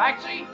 Taxi!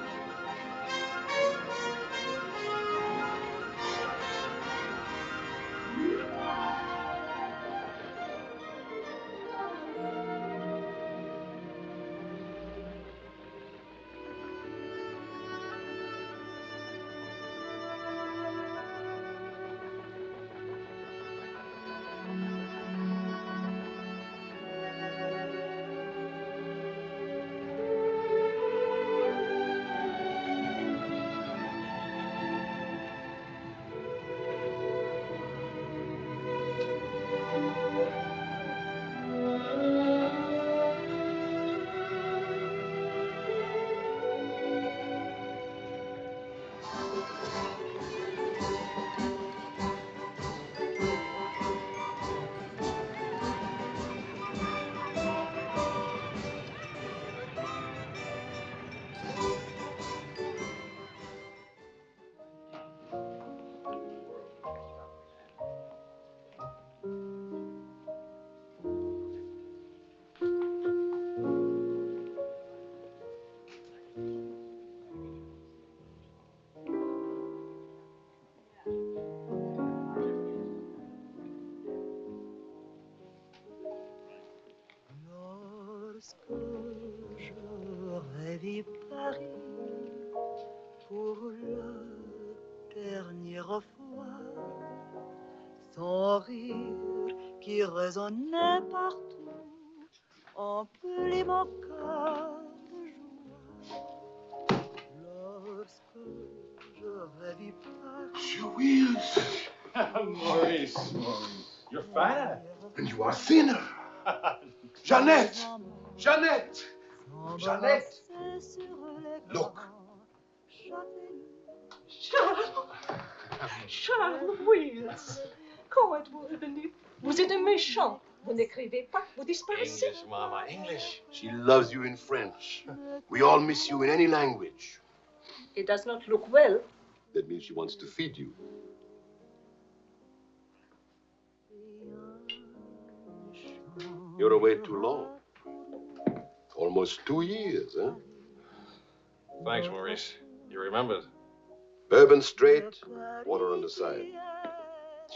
J'aurais vu Paris pour la dernière fois, son rire qui résonnait partout, emplit mon cœur de joie. Lorsque j'aurais vu Paris. Jules! Maurice, you're fat. And you are thinner. Jeannette! Jeannette! Jeannette! Look. Charles Wills, comment êtes-vous revenu? Vous êtes un méchant. Vous n'écrivez pas, vous disparaissez. English, Mama, English. She loves you in French. We all miss you in any language. It does not look well. That means she wants to feed you. You're away too long. Almost 2 years, huh? Thanks, Maurice. You remembered. Bourbon straight, water on the side.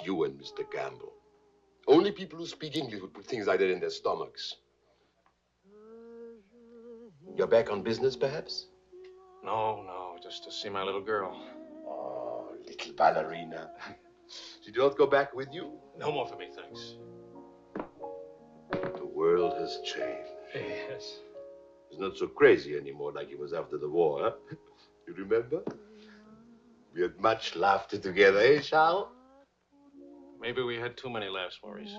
You and Mr. Gamble. Only people who speak English would put things like that in their stomachs. You're back on business, perhaps? No, just to see my little girl. Oh, little ballerina. She did not go back with you? No more for me, thanks. The world has changed. Yes. It's not so crazy anymore like it was after the war, huh? You remember? We had much laughter together, eh, Charles? Maybe we had too many laughs, Maurice.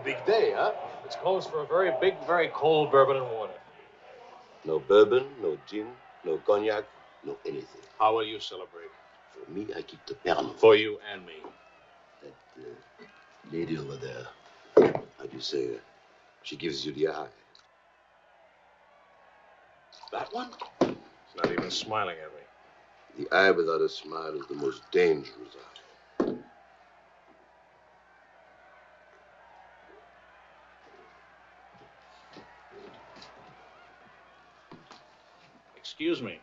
Big day, huh? It's closed for a very big, very cold bourbon and water. No bourbon, no gin, no cognac, no anything. How will you celebrate? For me, I keep the Pernod. For you and me. That lady over there, how do you say, she gives you the eye. That one? She's not even smiling at me. The eye without a smile is the most dangerous eye. Excuse me.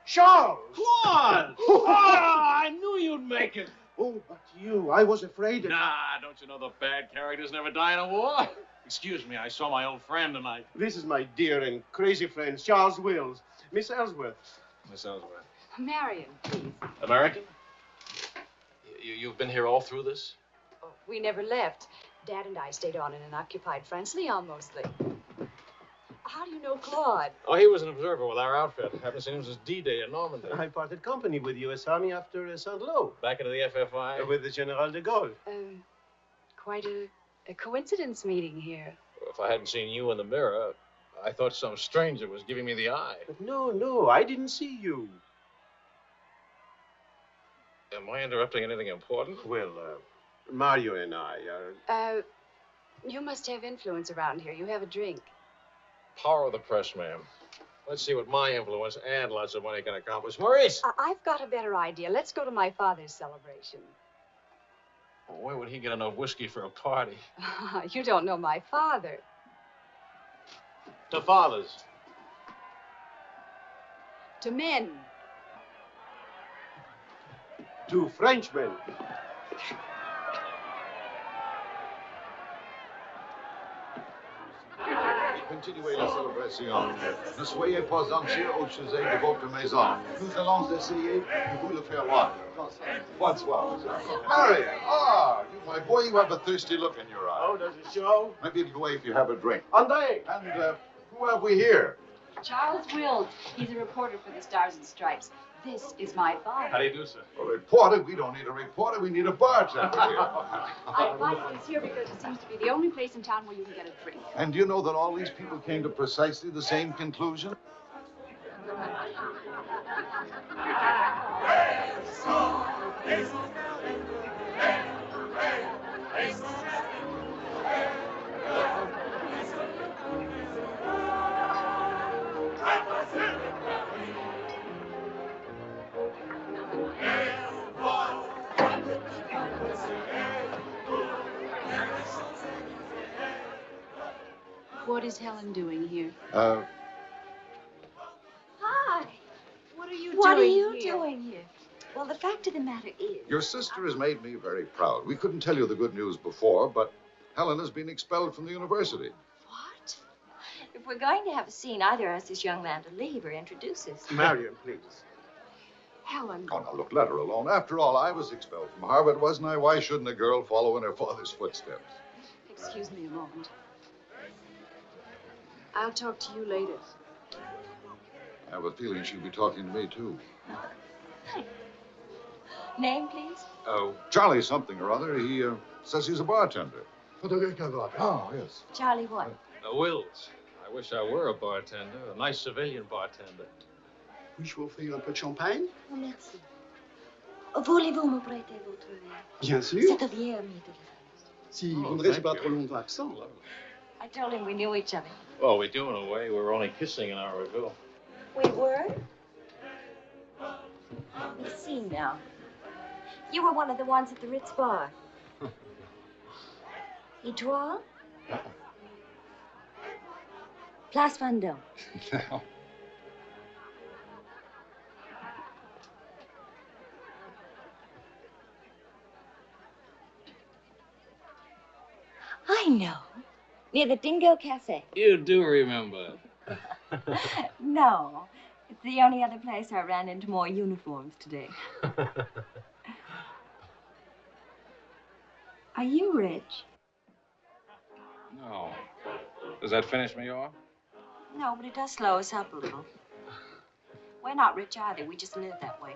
Charles! Claude! Oh, I knew you'd make it. Oh, but you, I was afraid. Nah, don't you know the bad characters never die in a war? Excuse me, I saw my old friend tonight. This is my dear and crazy friend, Charles Wills. Miss Ellsworth. Miss Ellsworth. Marion, please. American? You've been here all through this? Oh, we never left. Dad and I stayed on in an occupied France, Leon mostly. How do you know Claude? Oh, he was an observer with our outfit. Haven't seen him since D-Day in Normandy. I parted company with U.S. Army after Saint-Lô. Back into the FFI? With the General de Gaulle. Quite a coincidence meeting here. If I hadn't seen you in the mirror, I thought some stranger was giving me the eye. But no, I didn't see you. Am I interrupting anything important? Well, Mario and I are... You must have influence around here. You have a drink. Power of the press, ma'am. Let's see what my influence and lots of money can accomplish. Maurice! I've got a better idea. Let's go to my father's celebration. Well, where would he get enough whiskey for a party? You don't know my father. To fathers. To men. To Frenchmen. Continuez la célébration. Ne soyez pas anxieux au sujet de votre maison. Nous allons essayer de vous le faire voir. Bonsoir. Marion, my boy, you have a thirsty look in your eye. Oh, does it show? Maybe it'll go away if you have a drink. André! And who have we here? Charles Wills. He's a reporter for the Stars and Stripes. This is my father. How do you do, sir? A reporter? We don't need a reporter. We need a bartender here. I invited this here because it seems to be the only place in town where you can get a drink. And do you know that all these people came to precisely the same conclusion? What is Helen doing here? Hi. What are you What are doing you here? doing here? Well, the fact of the matter is... Your sister has made me very proud. We couldn't tell you the good news before, but Helen has been expelled from the university. What? If we're going to have a scene, either ask this young man to leave or introduce us. Marion, please. Helen. Oh, now, look, let her alone. After all, I was expelled from Harvard, wasn't I? Why shouldn't a girl follow in her father's footsteps? Excuse me a moment. I'll talk to you later. I have a feeling she'll be talking to me, too. Name, please? Oh, Charlie something or other. He says he's a bartender. Oh, yes. Charlie what? Wills. I wish I were a bartender, a nice civilian bartender. Puis-je vous offrir un peu de champagne? Oh, merci. Voulez-vous me prêter votre verre? Bien sûr. C'est a dear me to Si Oh, vous ne restez thank pas you. trop longtemps absent. I told him we knew each other. Well, we do in a way. We were only kissing an hour ago. We were? Let me see now. You were one of the ones at the Ritz bar. Étoile? Place Vendôme. I know. Near the Dingo Cafe. You do remember. No. It's the only other place I ran into more uniforms today. Are you rich? No. Does that finish me off? No, but it does slow us up a little. We're not rich either. We just live that way.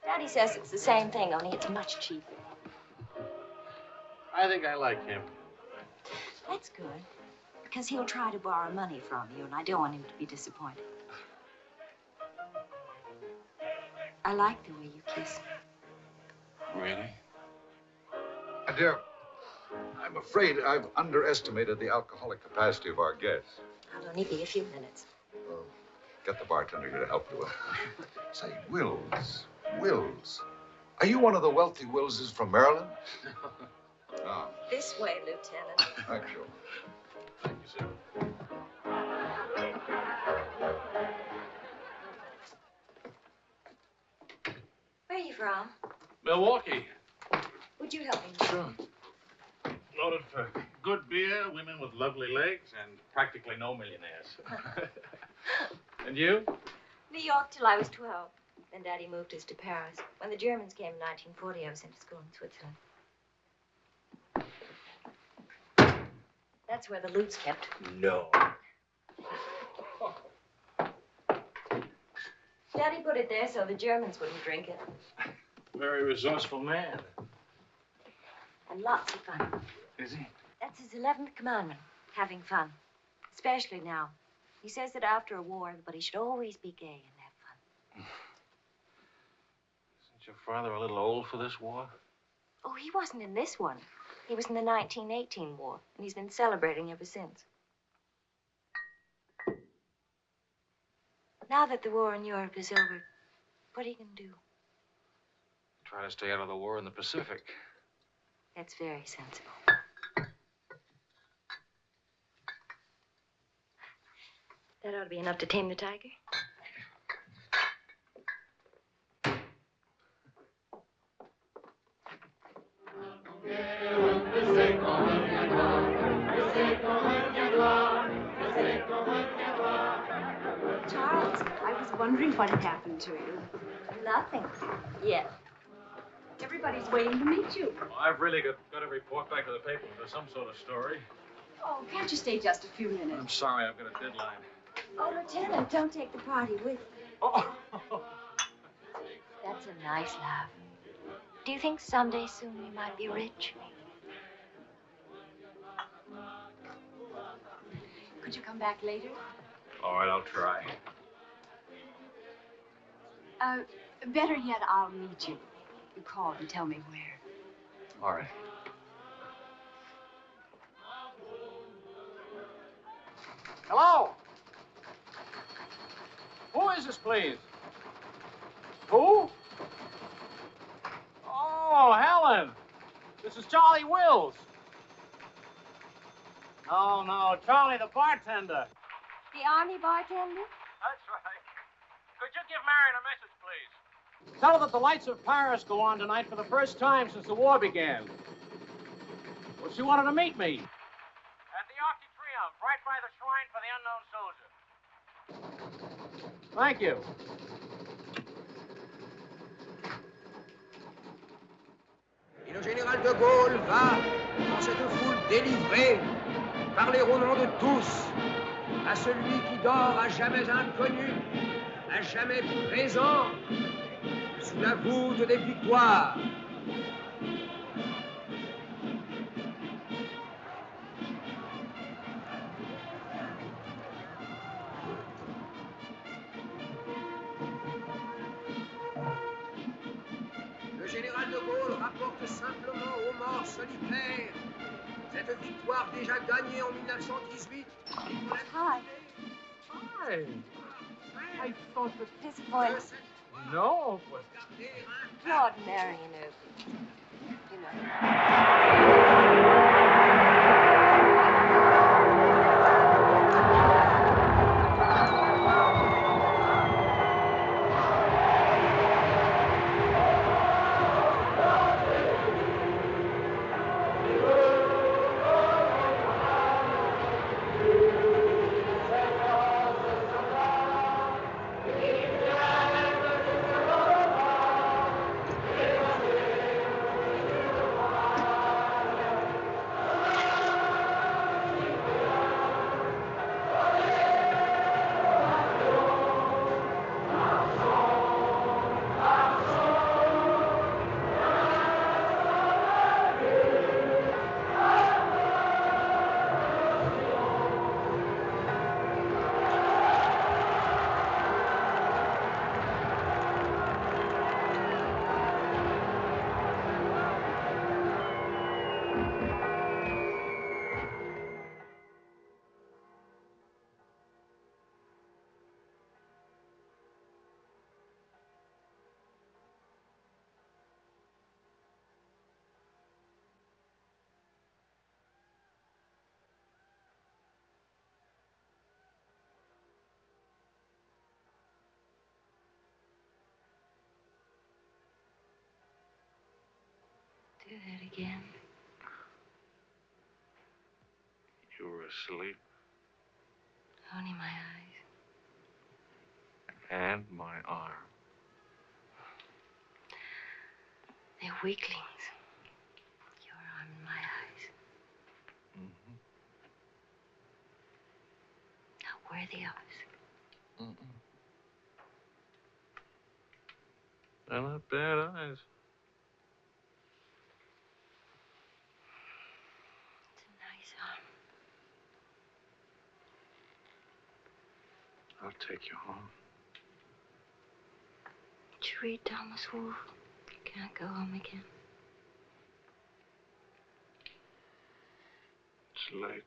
Daddy says it's the same thing, only it's much cheaper. I think I like him. That's good. Because he'll try to borrow money from you, and I don't want him to be disappointed. I like the way you kiss. Really? My dear, I'm afraid I've underestimated the alcoholic capacity of our guests. I'll only be a few minutes. Get the bartender here to help you. Say, Wills. Are you one of the wealthy Willses from Maryland? Ah, This way, Lieutenant. thank you. Thank you, sir. Where are you from? Milwaukee. Would you help me? Sure. Loaded for good beer, women with lovely legs, and practically no millionaires. And you? New York till I was 12. Then Daddy moved us to Paris. When the Germans came in 1940, I was sent to school in Switzerland. That's where the loot's kept. No. Daddy put it there so the Germans wouldn't drink it. Very resourceful man. And lots of fun. Is he? That's his 11th commandment, having fun. Especially now. He says that after a war, everybody should always be gay and have fun. Isn't your father a little old for this war? Oh, he wasn't in this one. He was in the 1918 war, and he's been celebrating ever since. Now that the war in Europe is over, what are you going to do? Try to stay out of the war in the Pacific. That's very sensible. That ought to be enough to tame the tiger. Charles, I was wondering what had happened to you. Nothing. Yet. Everybody's waiting to meet you. Well, I've really got to report back to the paper for some sort of story. Oh, can't you stay just a few minutes? I'm sorry, I've got a deadline. Oh, Lieutenant, don't take the party with you. Oh. That's a nice laugh. Do you think someday soon we might be rich? Could you come back later? All right, I'll try. Better yet, I'll meet you. You call and tell me where. All right. Hello? Who is this, please? Who? Oh, Helen. This is Charlie Wills. Oh, no, Charlie the bartender. The Army bartender? That's right. Could you give Marion a message, please? Tell her that the lights of Paris go on tonight for the first time since the war began. Well, she wanted to meet me. At the Arc de Triomphe, right by the shrine for the unknown soldier. Thank you. Et le général de Gaulle va, dans cette foule délivrée, parler au nom de tous, à celui qui dort à jamais inconnu, à jamais présent, sous la voûte des victoires. Le général de Gaulle rapporte simplement aux morts solitaires cette victoire déjà gagnée en 1918. Hi. Hi. I thought that... Disappointed. No, but... Claude Marion, you know. do that again. You were asleep. Only my eyes. And my arm. They're weaklings. Your arm and my eyes. Mm-hmm. Not worthy of us. Mm-mm. They're not bad eyes. It's a nice arm. I'll take you home. Did you read Thomas Wolfe? You can't go home again. It's late.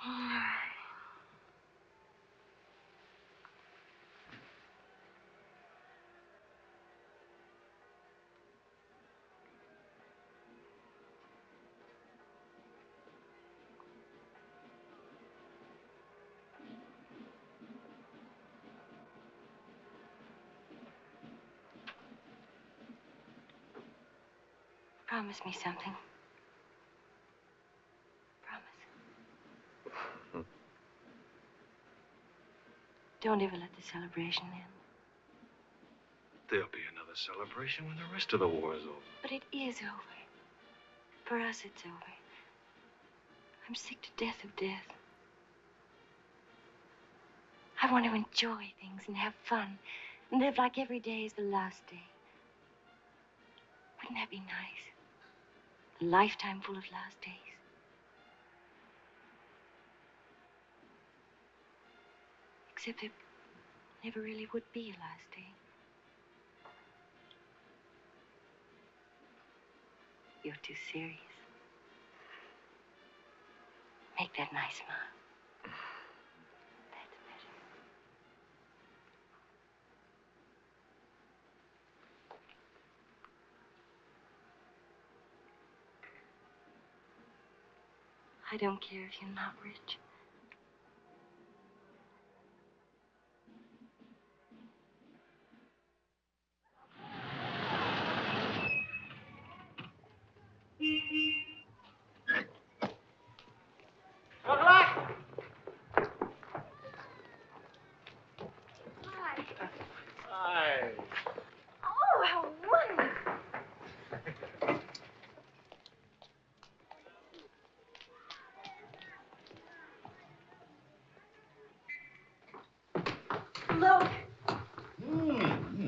All right. Promise me something. Promise. Don't ever let the celebration end. There'll be another celebration when the rest of the war is over. But it is over. For us, it's over. I'm sick to death of death. I want to enjoy things and have fun and live like every day is the last day. Wouldn't that be nice? A lifetime full of last days. Except it never really would be a last day. You're too serious. Make that nice smile. That's better. I don't care if you're not rich. Hi. Oh, how wonderful. Look. You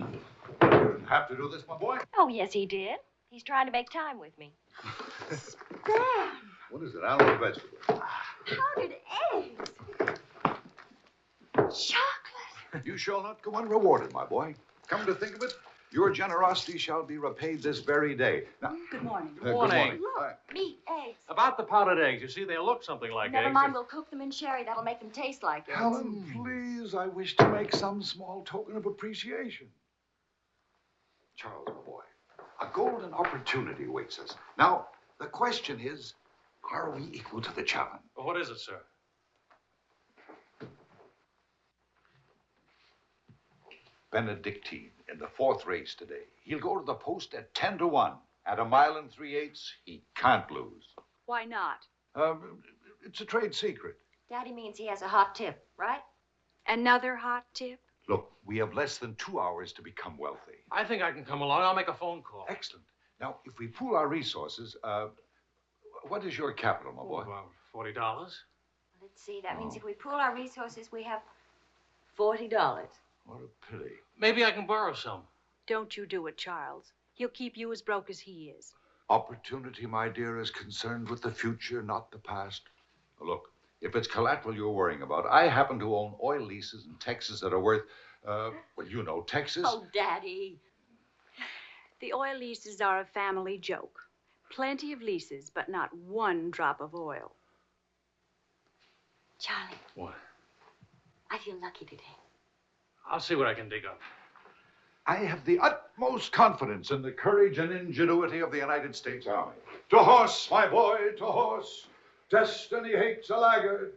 didn't have to do this, my boy. Oh, yes, he did. He's trying to make time with me. Sam! What is it? Animal or vegetable? Powdered eggs. Chocolate. You shall not go unrewarded, my boy. Come to think of it, your generosity shall be repaid this very day. Now, Good morning. Good morning. Look, meat, eggs. About the powdered eggs, you see, they look something like Never eggs. mind, we'll cook them in sherry. That'll make them taste like eggs. Helen, please, I wish to make some small token of appreciation. Charles, my boy, a golden opportunity awaits us. Now, the question is, are we equal to the challenge? Well, what is it, sir? Benedictine in the 4th race today. He'll go to the post at 10-1. At a mile and 3/8, he can't lose. Why not? It's a trade secret. Daddy means he has a hot tip, right? Another hot tip? Look, we have less than 2 hours to become wealthy. I think I can come along. I'll make a phone call. Excellent. Now, if we pool our resources, what is your capital, my boy? About $40. Let's see. That means if we pool our resources, we have $40. What a pity. Maybe I can borrow some. Don't you do it, Charles. He'll keep you as broke as he is. Opportunity, my dear, is concerned with the future, not the past. Look, if it's collateral you're worrying about, I happen to own oil leases in Texas that are worth, well, you know, Texas. Oh, Daddy. The oil leases are a family joke. Plenty of leases, but not one drop of oil. Charlie. What? I feel lucky today. I'll see what I can dig up. I have the utmost confidence in the courage and ingenuity of the United States Army. To horse, my boy, to horse. Destiny hates a laggard.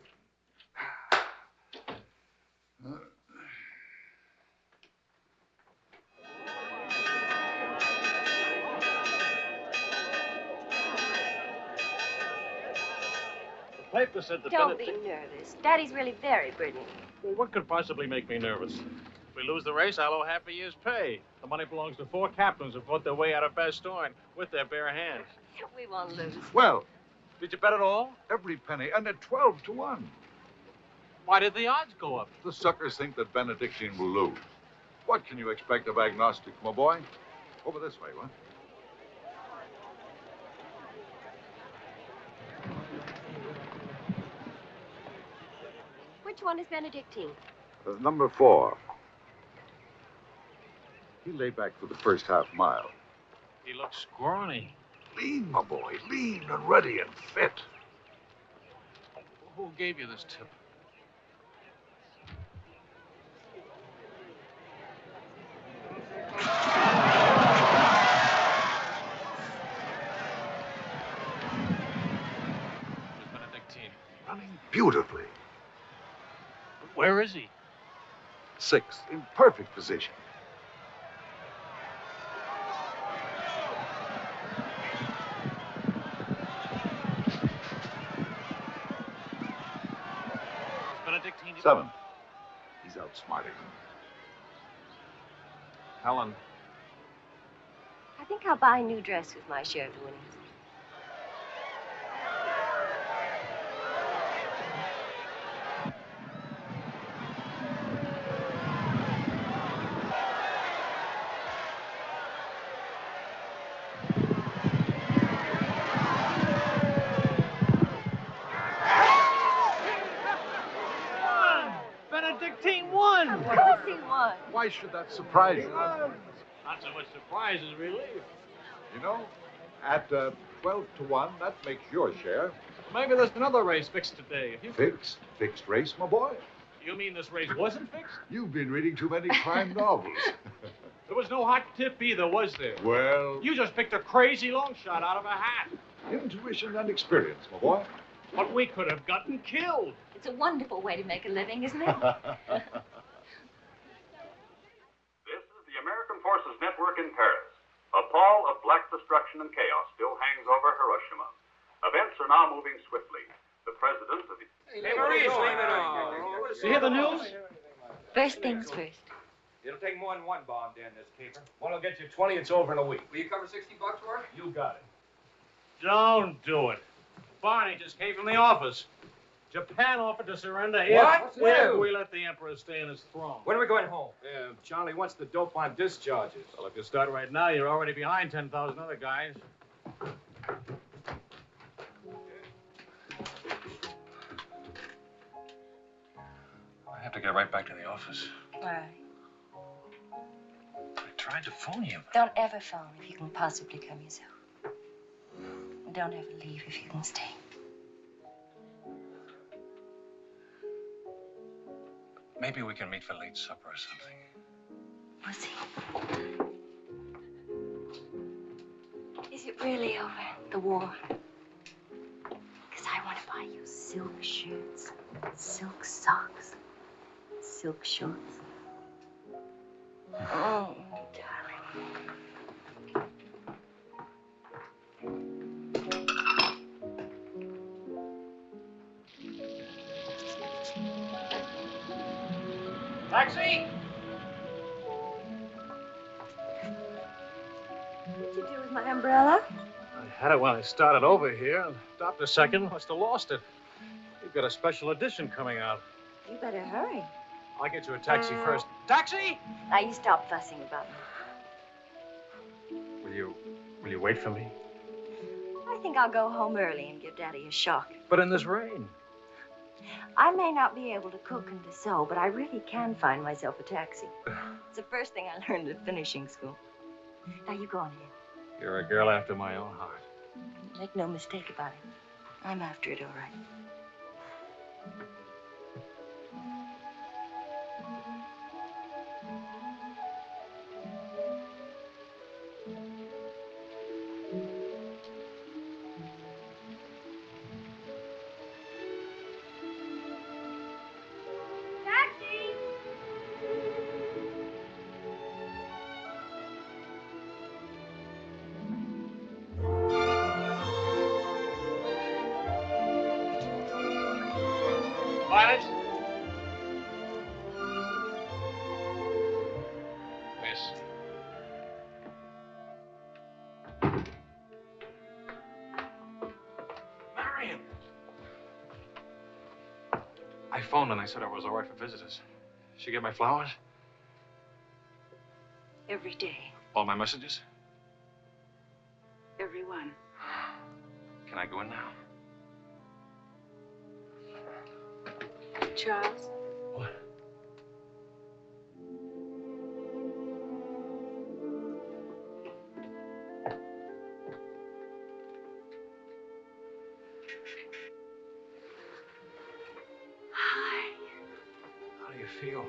paper said the Don't be Benedict... nervous. Daddy's really very brilliant. Well, what could possibly make me nervous? If we lose the race, I'll owe half a year's pay. The money belongs to 4 captains who fought their way out of Bastogne with their bare hands. We won't lose. Well, Did you bet it all? every penny, and at 12 to 1. Why did the odds go up? The suckers think that Benedictine will lose. What can you expect of agnostic, my boy? Over this way, what? Which one is Benedictine? Number 4. He lay back for the first half mile. He looks scrawny. Lean, my boy, lean and ready and fit. Who gave you this tip? Where's Benedictine? Running beautifully. Where is he? 6th, in perfect position. Benedictine. 7th. He's outsmarting him. Helen. I think I'll buy a new dress with my share of the winnings. Benedictine won! Of course he won. Why should that surprise you? Not so much surprise as relief. You know, at 12 to 1, that makes your share. Maybe there's another race fixed today. If you... Fixed race, my boy. You mean this race wasn't fixed? You've been reading too many crime novels. There was no hot tip either, was there? Well, You just picked a crazy long shot out of a hat. intuition and experience, my boy. But we could have gotten killed. It's a wonderful way to make a living, isn't it? This is the American Forces Network in Paris. A pall of black destruction and chaos still hangs over Hiroshima. Events are now moving swiftly. The president of the... Hey, Maurice, leave it on. You hear the news? First things first. It'll take more than one bomb to end this caper. One will get you 20. It's over in a week. Will you cover $60 for it? You got it. Don't do it. Barney just came from the office. Japan offered to surrender here. What? No. We let the emperor stay in his throne. When are we going home? Yeah, Charlie wants the dope on discharges. Well, if you start right now, you're already behind 10,000 other guys. I have to get right back to the office. Why? I tried to phone you. Don't ever phone if you can possibly come yourself. And don't ever leave if you can stay. Maybe we can meet for late supper or something. We'll see. Is it really over, the war? Because I want to buy you silk shirts, silk socks, silk shorts. Oh, darling. Taxi! What'd you do with my umbrella? I had it when I started over here and stopped a second. Must have lost it. You've got a special edition coming out. You better hurry. I'll get you a taxi first. Taxi! Now you stop fussing about me. Will you wait for me? I think I'll go home early and give Daddy a shock. But in this rain. I may not be able to cook and to sew, but I really can find myself a taxi. It's the first thing I learned at finishing school. Now you go on ahead. You're a girl after my own heart. Make no mistake about it. I'm after it all right. I phoned and they said I was all right for visitors. She get my flowers? Every day. All my messages? Every one. Can I go in now? Charles? What? Hi. How do you feel?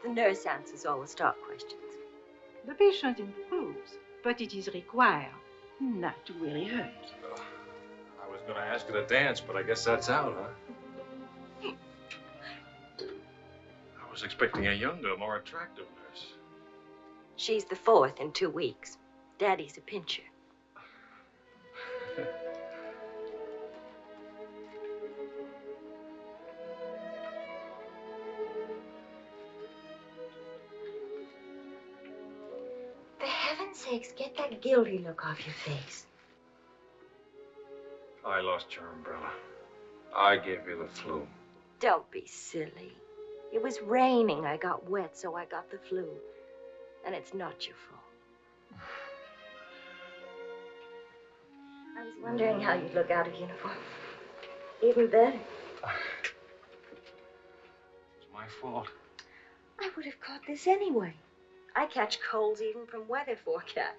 The nurse answers all the stock questions. The patient improves, but it is required not to really hurt. I was going to ask you to dance, but I guess that's out, huh? I was expecting a younger, more attractive nurse. She's the 4th in 2 weeks. Daddy's a pincher. For heaven's sakes, get that guilty look off your face. I lost your umbrella. I gave you the flu. Don't be silly. It was raining. I got wet, so I got the flu. And it's not your fault. I was wondering how you'd look out of uniform. Even better. It's my fault. I would have caught this anyway. I catch colds even from weather forecasts.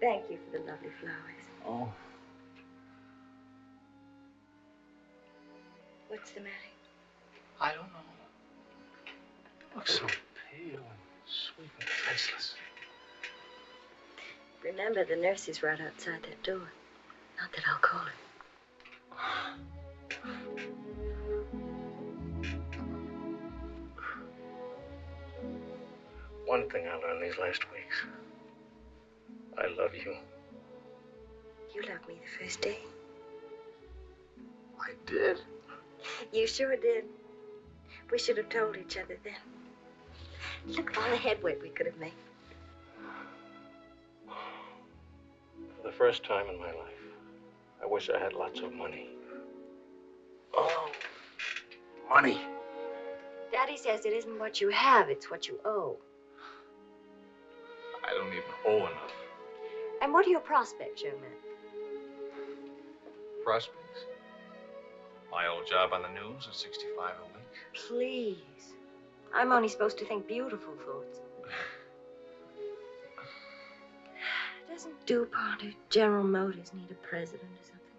Thank you for the lovely flowers. Oh. What's the matter? I don't know. You look so pale and sweet and faceless. Remember, the nurse is right outside that door. Not that I'll call her. One thing I learned these last weeks. I love you. You loved me the first day. I did. You sure did. We should have told each other then. Look at all the headway we could have made. For the first time in my life, I wish I had lots of money. Oh, money. Daddy says it isn't what you have, it's what you owe. I don't even owe enough. And what are your prospects, young man? Prospects? My old job on the news at 65 a week. Please. I'm only supposed to think beautiful thoughts. Doesn't DuPont or General Motors need a president or something?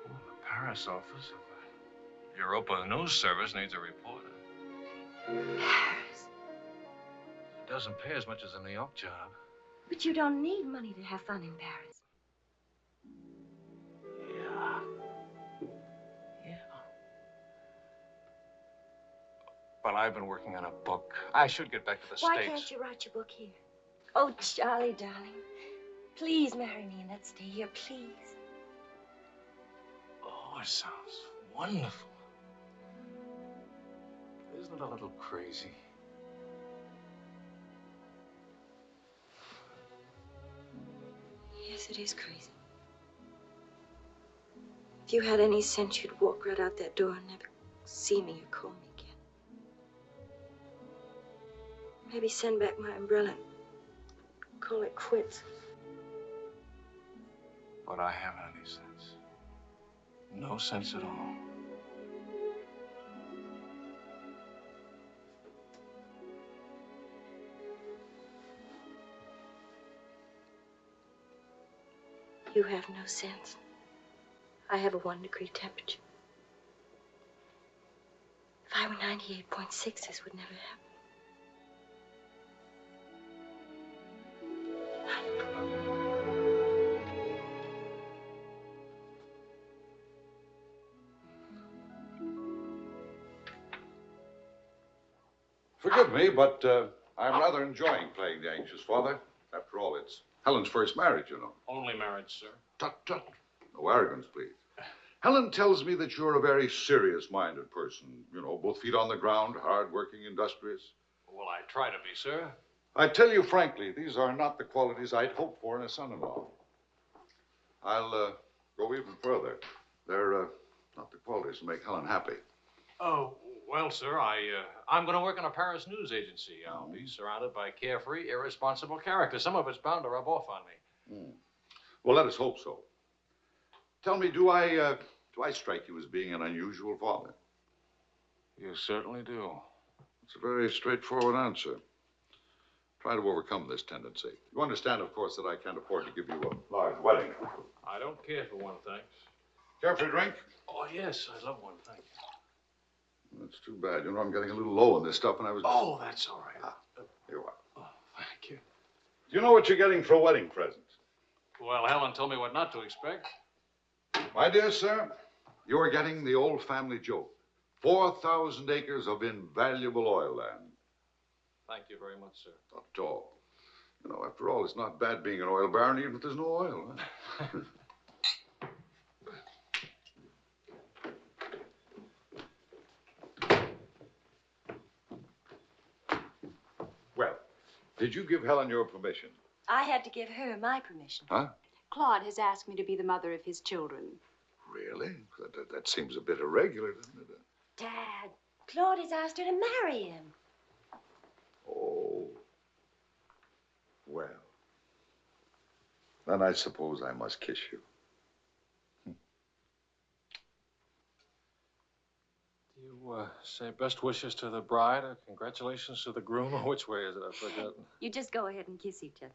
Oh, the Paris office of the Europa News Service needs a reporter. Paris? It doesn't pay as much as a New York job. But you don't need money to have fun in Paris. Yeah. Yeah. But I've been working on a book. I should get back to the Why States. can't you write your book here? Oh, Charlie, darling. Please marry me and let's stay here, please. Oh, it sounds wonderful. Isn't it a little crazy? Yes, it is crazy. If you had any sense, you'd walk right out that door and never see me or call me again. Maybe send back my umbrella and call it quits. But I haven't any sense. No sense at all. You have no sense. I have a 1-degree temperature. If I were 98.6, this would never happen. Forgive me, but I'm rather enjoying playing the anxious father. After all, it's Helen's first marriage, you know. Only marriage, sir. Tut, tut. No arrogance, please. Helen tells me that you're a very serious-minded person. You know, both feet on the ground, hard-working, industrious. Well, I try to be, sir. I tell you frankly, these are not the qualities I'd hoped for in a son-in-law. I'll go even further. They're Not the qualities to make Helen happy. Oh, well, sir, I'm going to work in a Paris news agency. I'll be surrounded by carefree, irresponsible characters. Some of it's bound to rub off on me. Well, let us hope so. Tell me, do I strike you as being an unusual father? You certainly do. It's a very straightforward answer. Try to overcome this tendency. You understand, of course, that I can't afford to give you a large wedding. I don't care for one, thanks. Care for a drink? Oh, yes, I love one, thank you. That's too bad. You know, I'm getting a little low on this stuff, and I was... Oh, that's all right. Here you are. Oh, thank you. Do you know what you're getting for a wedding present? Well, Helen told me what not to expect. My dear sir, you are getting the old family joke. 4,000 acres of invaluable oil land. Thank you very much, sir. Not at all. You know, after all, it's not bad being an oil baron, even if there's no oil. Huh? Well, did you give Helen your permission? I had to give her my permission. Huh? Claude has asked me to be the mother of his children. Really? That seems a bit irregular, doesn't it? Dad, Claude has asked her to marry him. Oh. Well. Then I suppose I must kiss you. You say best wishes to the bride or congratulations to the groom, or which way is it? I've forgotten. You just go ahead and kiss each other.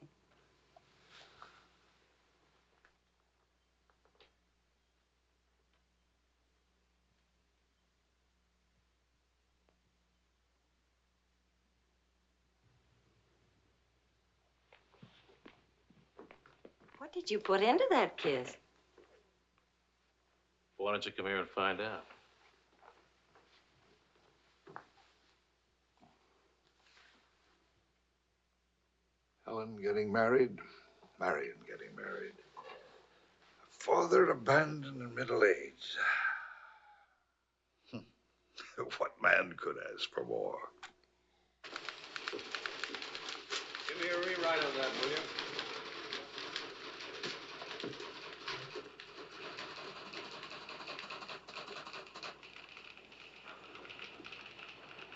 What did you put into that kiss? Why don't you come here and find out? Helen getting married, Marion getting married. A father abandoned in middle age. What man could ask for more? Give me a rewrite of that, will you?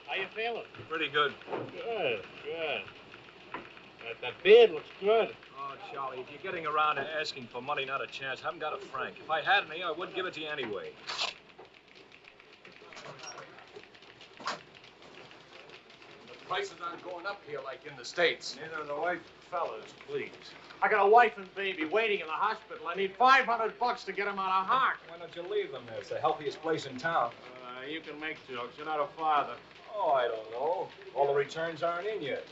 How you feeling? Pretty good. Good, good. That beard looks good. Oh, Charlie, if you're getting around to asking for money, not a chance. I haven't got a franc. If I had any, I wouldn't give it to you anyway. The prices aren't going up here like in the States. Neither are the white fellas, please. I got a wife and baby waiting in the hospital. I need $500 to get them out of heart. Why don't you leave them there? It's the healthiest place in town. You can make jokes. You're not a father. Oh, I don't know. All the returns aren't in yet.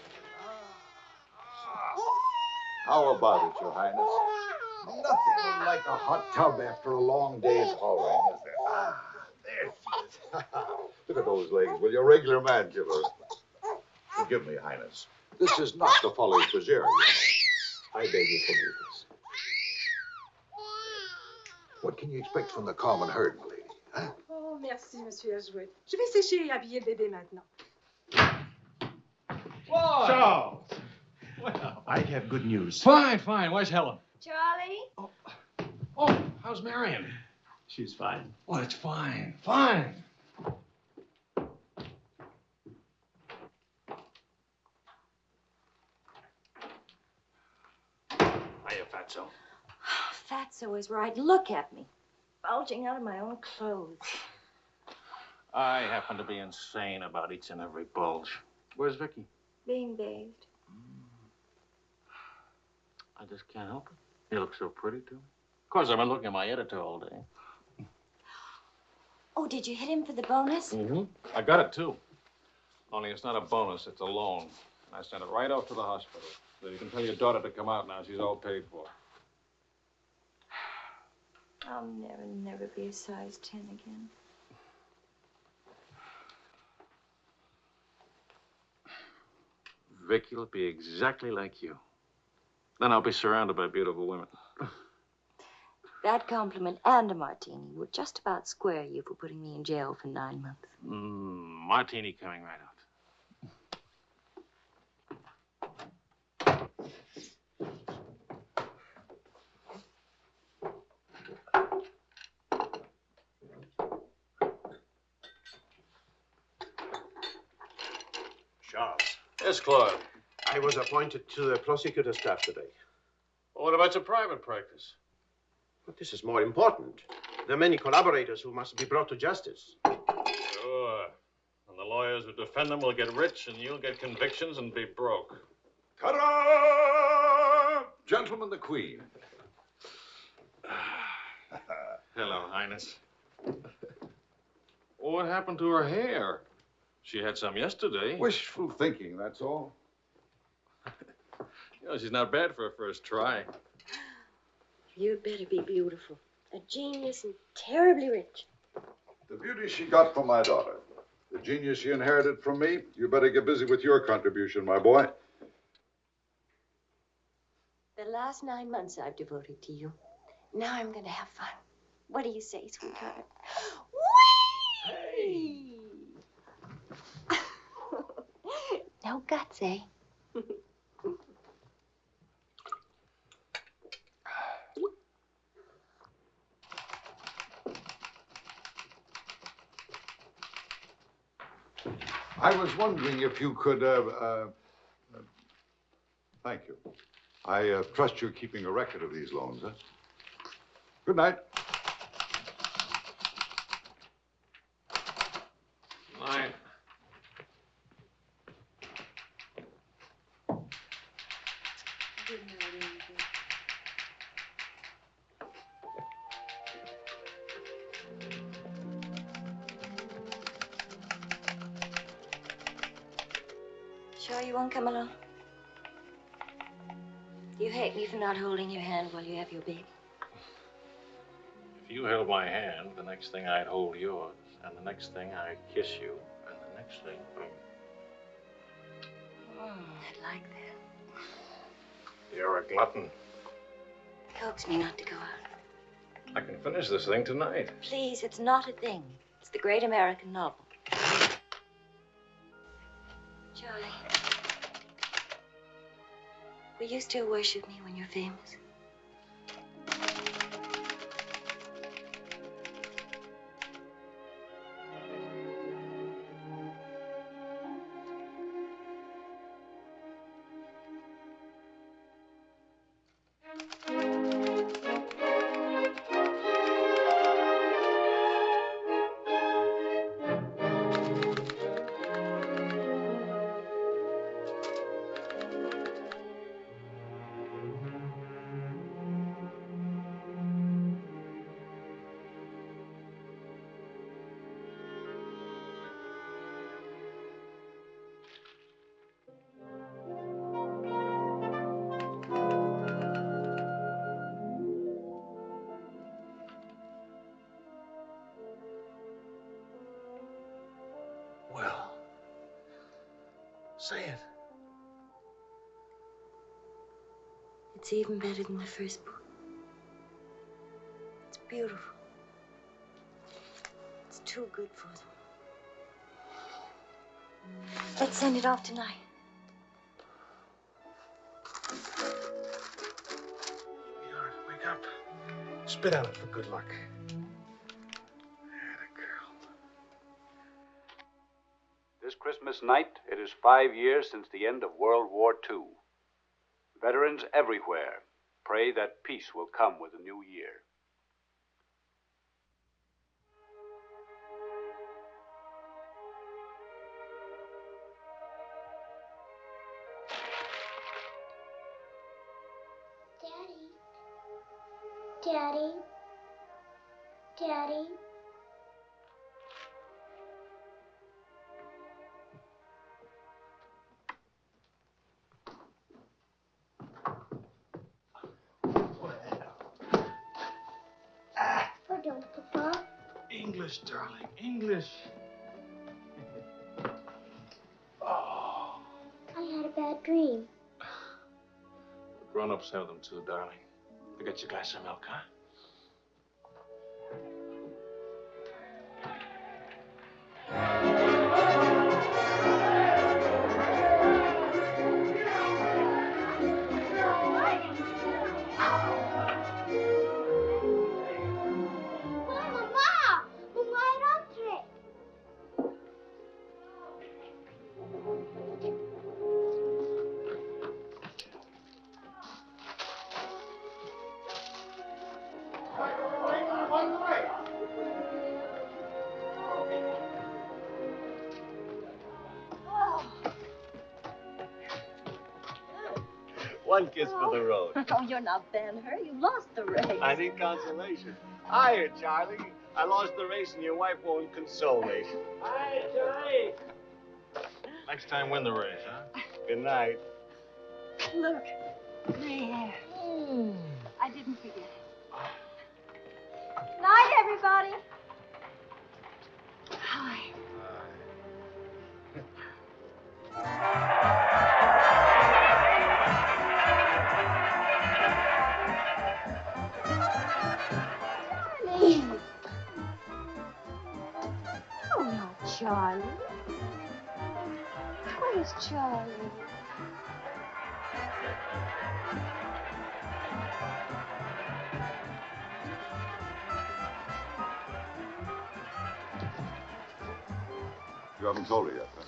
How about it, Your Highness? Nothing like a hot tub after a long day's hauling, is there? Ah, there she is. Look at those legs. Will you, a regular man killer? Forgive me, Highness. This is not the Folly of Fitzgerald. I beg your forgiveness. What can you expect from the common herd, my lady? Huh? Oh, merci, Monsieur Jouet. Je vais sécher et habiller le bébé maintenant. Whoa! Charles! Well, I have good news. Fine, fine. Where's Helen? Charlie? Oh, how's Marion? She's fine. Oh, it's fine, fine. Hiya, Fatso. Fatso is right. Look at me. Bulging out of my own clothes. I happen to be insane about each and every bulge. Where's Vicky? Being bathed. I just can't help it. You look so pretty, too. Of course, I've been looking at my editor all day. Oh, did you hit him for the bonus? Mm-hmm. I got it, too. Only it's not a bonus, it's a loan. And I sent it right off to the hospital. So you can tell your daughter to come out now. She's all paid for. I'll never be a size 10 again. Vicky will be exactly like you. Then I'll be surrounded by beautiful women. That compliment and a martini would just about square you for putting me in jail for 9 months. Martini coming right out. Charles. Yes, Claude. I was appointed to the prosecutor's staff today. Well, what about your private practice? But this is more important. There are many collaborators who must be brought to justice. Sure. And the lawyers who defend them will get rich, and you'll get convictions and be broke. Ta-da! Gentlemen, the Queen. Hello, Highness. What happened to her hair? She had some yesterday. Wishful thinking, that's all. You know, she's not bad for a first try. You'd better be beautiful. A genius and terribly rich. The beauty she got from my daughter. The genius she inherited from me. You better get busy with your contribution, my boy. The last 9 months I've devoted to you. Now I'm going to have fun. What do you say, sweetheart? Whee! No guts, eh? I was wondering if you could, thank you. I trust you're keeping a record of these loans, huh? Good night. Night. Good night, Angel. Sure you won't come along? You hate me for not holding your hand while you have your baby. If you held my hand, the next thing I'd hold yours, and the next thing I'd kiss you, and the next thing... I'd like that. You're a glutton. Coax me not to go out. I can finish this thing tonight. Please, it's not a thing. It's the great American novel. Charlie, will you still worship me when you're famous? Well, say it. It's even better than the first book. It's beautiful. It's too good for them. Let's send it off tonight. Sweetheart, wake up. Spit on it for good luck. This Christmas night, it is 5 years since the end of World War II. Veterans everywhere pray that peace will come with the new year. Daddy. Daddy. Pardon, Papa. English, darling, English. Oh. I had a bad dream. Grown-ups have them too, darling. I got you a glass of milk, huh? Mamma! Mamma är avtryck! One kiss for the road. Oh, you're not Ben-Hur. You lost the race. I need consolation. Hiya, Charlie. I lost the race and your wife won't console me. Hi, Charlie. Next time, win the race, huh? Good night. Look, my hair. I didn't forget it. Night, everybody. Hi. Charlie. Oh, no, Charlie. Where's Charlie? You haven't told her yet, huh?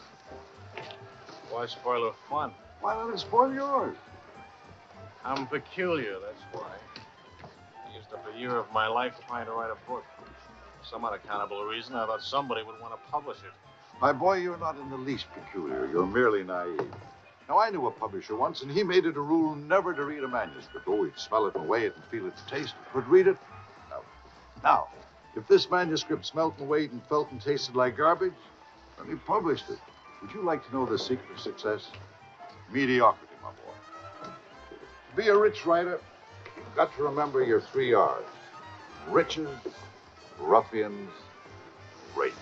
Why spoil her fun? Why let it spoil yours? I'm peculiar, that's why. I used up a year of my life trying to write a book. For some unaccountable reason, I thought somebody would want to publish it. My boy, you're not in the least peculiar. You're merely naive. Now, I knew a publisher once, and he made it a rule never to read a manuscript. Oh, he'd smell it and weigh it and feel it and taste it. But read it? No. Now, if this manuscript smelt and weighed and felt and tasted like garbage, then he published it. Would you like to know the secret of success? Mediocrity, my boy. To be a rich writer, you've got to remember your 3 R's. Riches, ruffians, rape.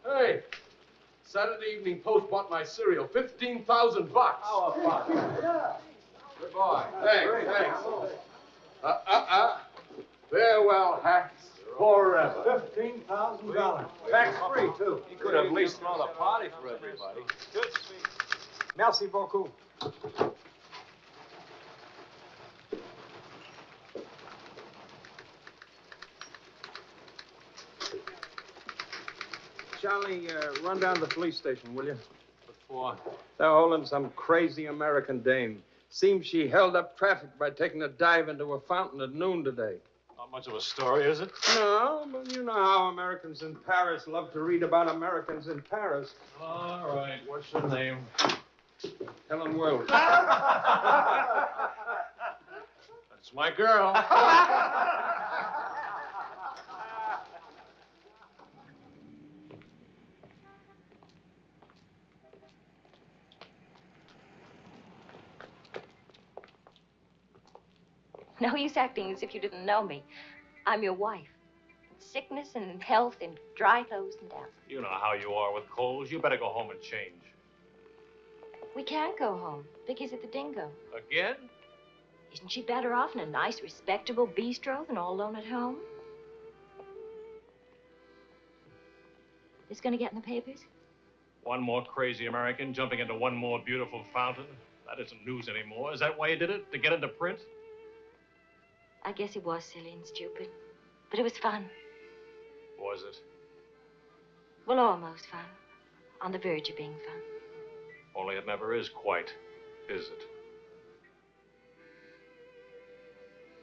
Hey, Saturday Evening Post bought my cereal, $15,000. How about it? Yeah. Good boy. Thanks. Farewell hats forever. $15,000. Tax-free, too. He could have at least thrown a party for everybody. Good. Merci beaucoup. Charlie, run down to the police station, will you? What for? They're holding some crazy American dame. Seems she held up traffic by taking a dive into a fountain at noon today. Not much of a story, is it? No, but you know how Americans in Paris love to read about Americans in Paris. All right. What's your name? Helen Wells. That's my girl. No use acting as if you didn't know me. I'm your wife. In sickness and in health, in dry clothes and damp. You know how you are with colds. You better go home and change. We can't go home. Vicky's at the Dingo. Again? Isn't she better off in a nice, respectable bistro than all alone at home? This gonna get in the papers? One more crazy American jumping into one more beautiful fountain. That isn't news anymore. Is that why you did it? To get into print? I guess it was silly and stupid. But it was fun. Was it? Well, almost fun. On the verge of being fun. Only it never is quite, is it?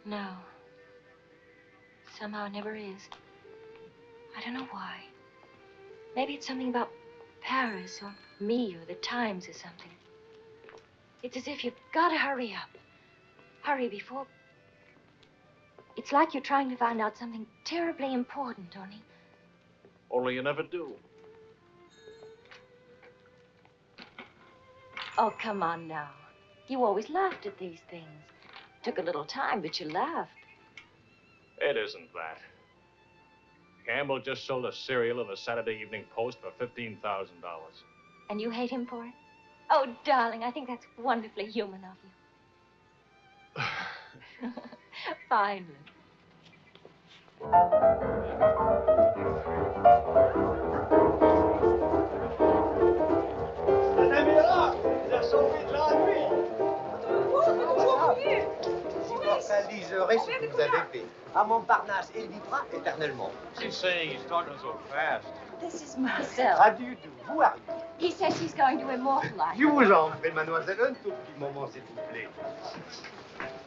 No. Somehow it never is. I don't know why. Maybe it's something about Paris or me or the Times or something. It's as if you've got to hurry up. Hurry before... It's like you're trying to find out something terribly important, Tony. Only you never do. Oh, come on now. You always laughed at these things. Took a little time, but you laughed. It isn't that. Campbell just sold a cereal in the Saturday Evening Post for $15,000. And you hate him for it? Oh, darling, I think that's wonderfully human of you. Finally. réaliserez ce que vous avez fait. À Montparnasse, il vivra éternellement. She's saying he's talking so fast. This is Marcel. How do you do? Who are you? He says he's going to immortalize. Je vous en prie, mademoiselle, un tout petit moment, s'il vous plaît.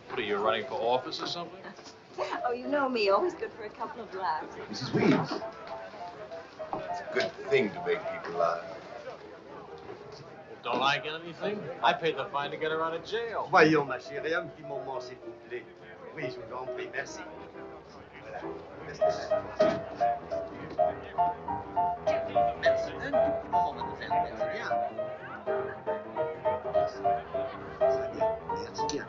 What are you, running for office or something? Oh, you know me, always good for a couple of laughs. Mrs. Weeds. It's a good thing to make people laugh. Don't I get anything? I paid the fine to get her out of jail. Voyons, ma chérie, un petit moment, s'il vous plaît. Oui, je vous en prie, merci. Voilà. Merci. Merci. Un tout petit moment, mademoiselle. Merci bien. Très bien. Merci bien.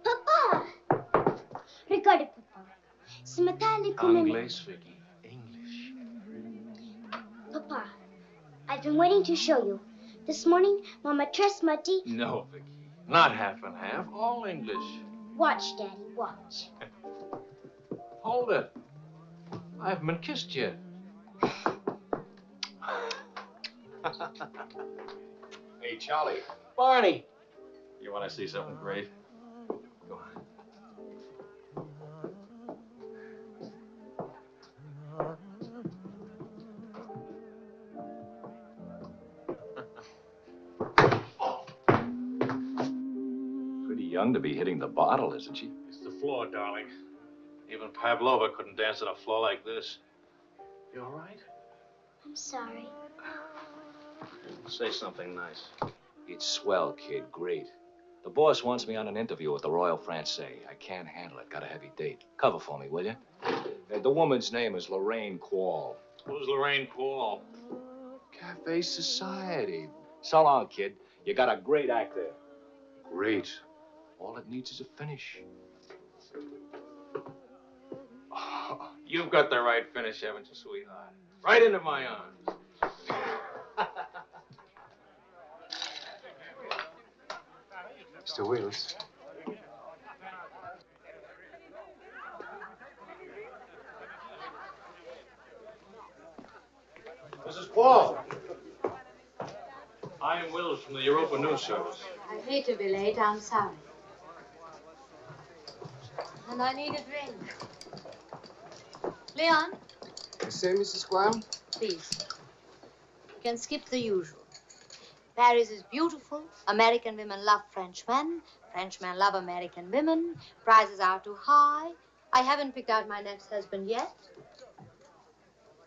Papa! Regardez, papa. Ce matin, l'école... Anglais, Vicky. English. Papa, I've been waiting to show you. This morning, Mama dressed Muddy. No, Vicky. Not half and half. All English. Watch, Daddy, watch. Hold it. I haven't been kissed yet. Hey, Charlie. Barney. You want to see something great? Go on. Pretty young to be hitting the bottle, isn't she? It's the floor, darling. Even Pavlova couldn't dance on a floor like this. You all right? I'm sorry. Say something nice. It's swell, kid. Great. The boss wants me on an interview at the Royal Francais. I can't handle it. Got a heavy date. Cover for me, will you? The woman's name is Lorraine Quall. Who's Lorraine Quall? Cafe Society. So long, kid. You got a great act there. Great. All it needs is a finish. Oh, you've got the right finish, haven't you, sweetheart? Right into my arms. Mr. Wills. Mrs. Paul. I am Wills from the Europa News Service. I hate to be late. I'm sorry. And I need a drink. Leon? Say, Mrs. Squire? Please. You can skip the usual. Paris is beautiful. American women love Frenchmen. Frenchmen love American women. Prices are too high. I haven't picked out my next husband yet.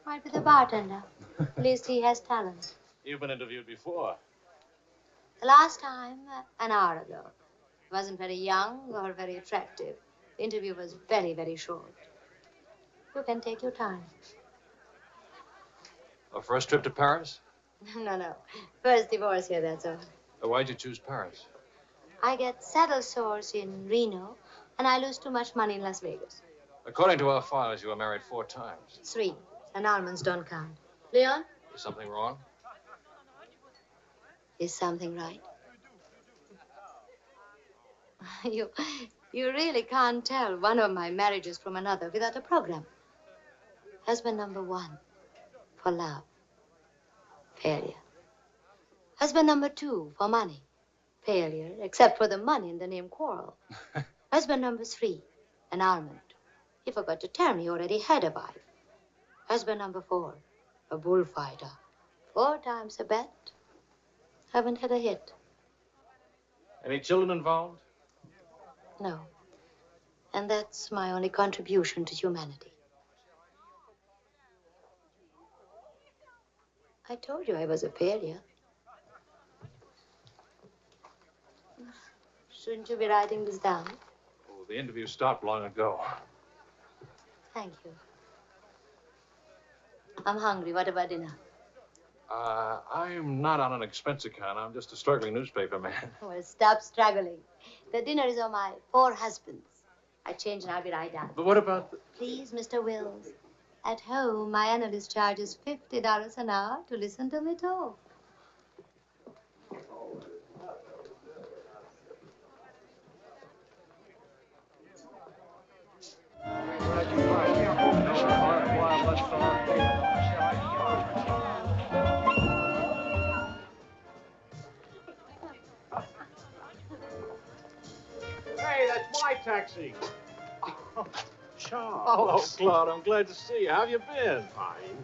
Might be the bartender. At least he has talent. You've been interviewed before. The last time, an hour ago. He wasn't very young or very attractive. The interview was very, very short. You can take your time. A first trip to Paris? No. First divorce here, that's all. Why'd you choose Paris? I get saddle sores in Reno, and I lose too much money in Las Vegas. According to our files, you were married 4 times. 3. Annulments don't count. Leon? Is something wrong? Is something right? You really can't tell one of my marriages from another without a program. Husband number 1, for love. Failure. Husband number 2, for money. Failure, except for the money and the name Quarrel. Husband number 3, annulment. He forgot to tell me he already had a wife. Husband number 4, a bullfighter. 4 times a bet. Haven't had a hit. Any children involved? No. And that's my only contribution to humanity. I told you I was a failure. Shouldn't you be writing this down? Oh, the interview stopped long ago. Thank you. I'm hungry. What about dinner? I'm not on an expense account. I'm just a struggling newspaper man. Well, stop struggling. The dinner is on my 4 husbands. I change and I'll be right down. But what about the... Please, Mr. Wills. At home, my analyst charges $50 an hour to listen to me talk. Hey, that's my taxi. Charles. Hello, Claude. I'm glad to see you. How have you been? Fine.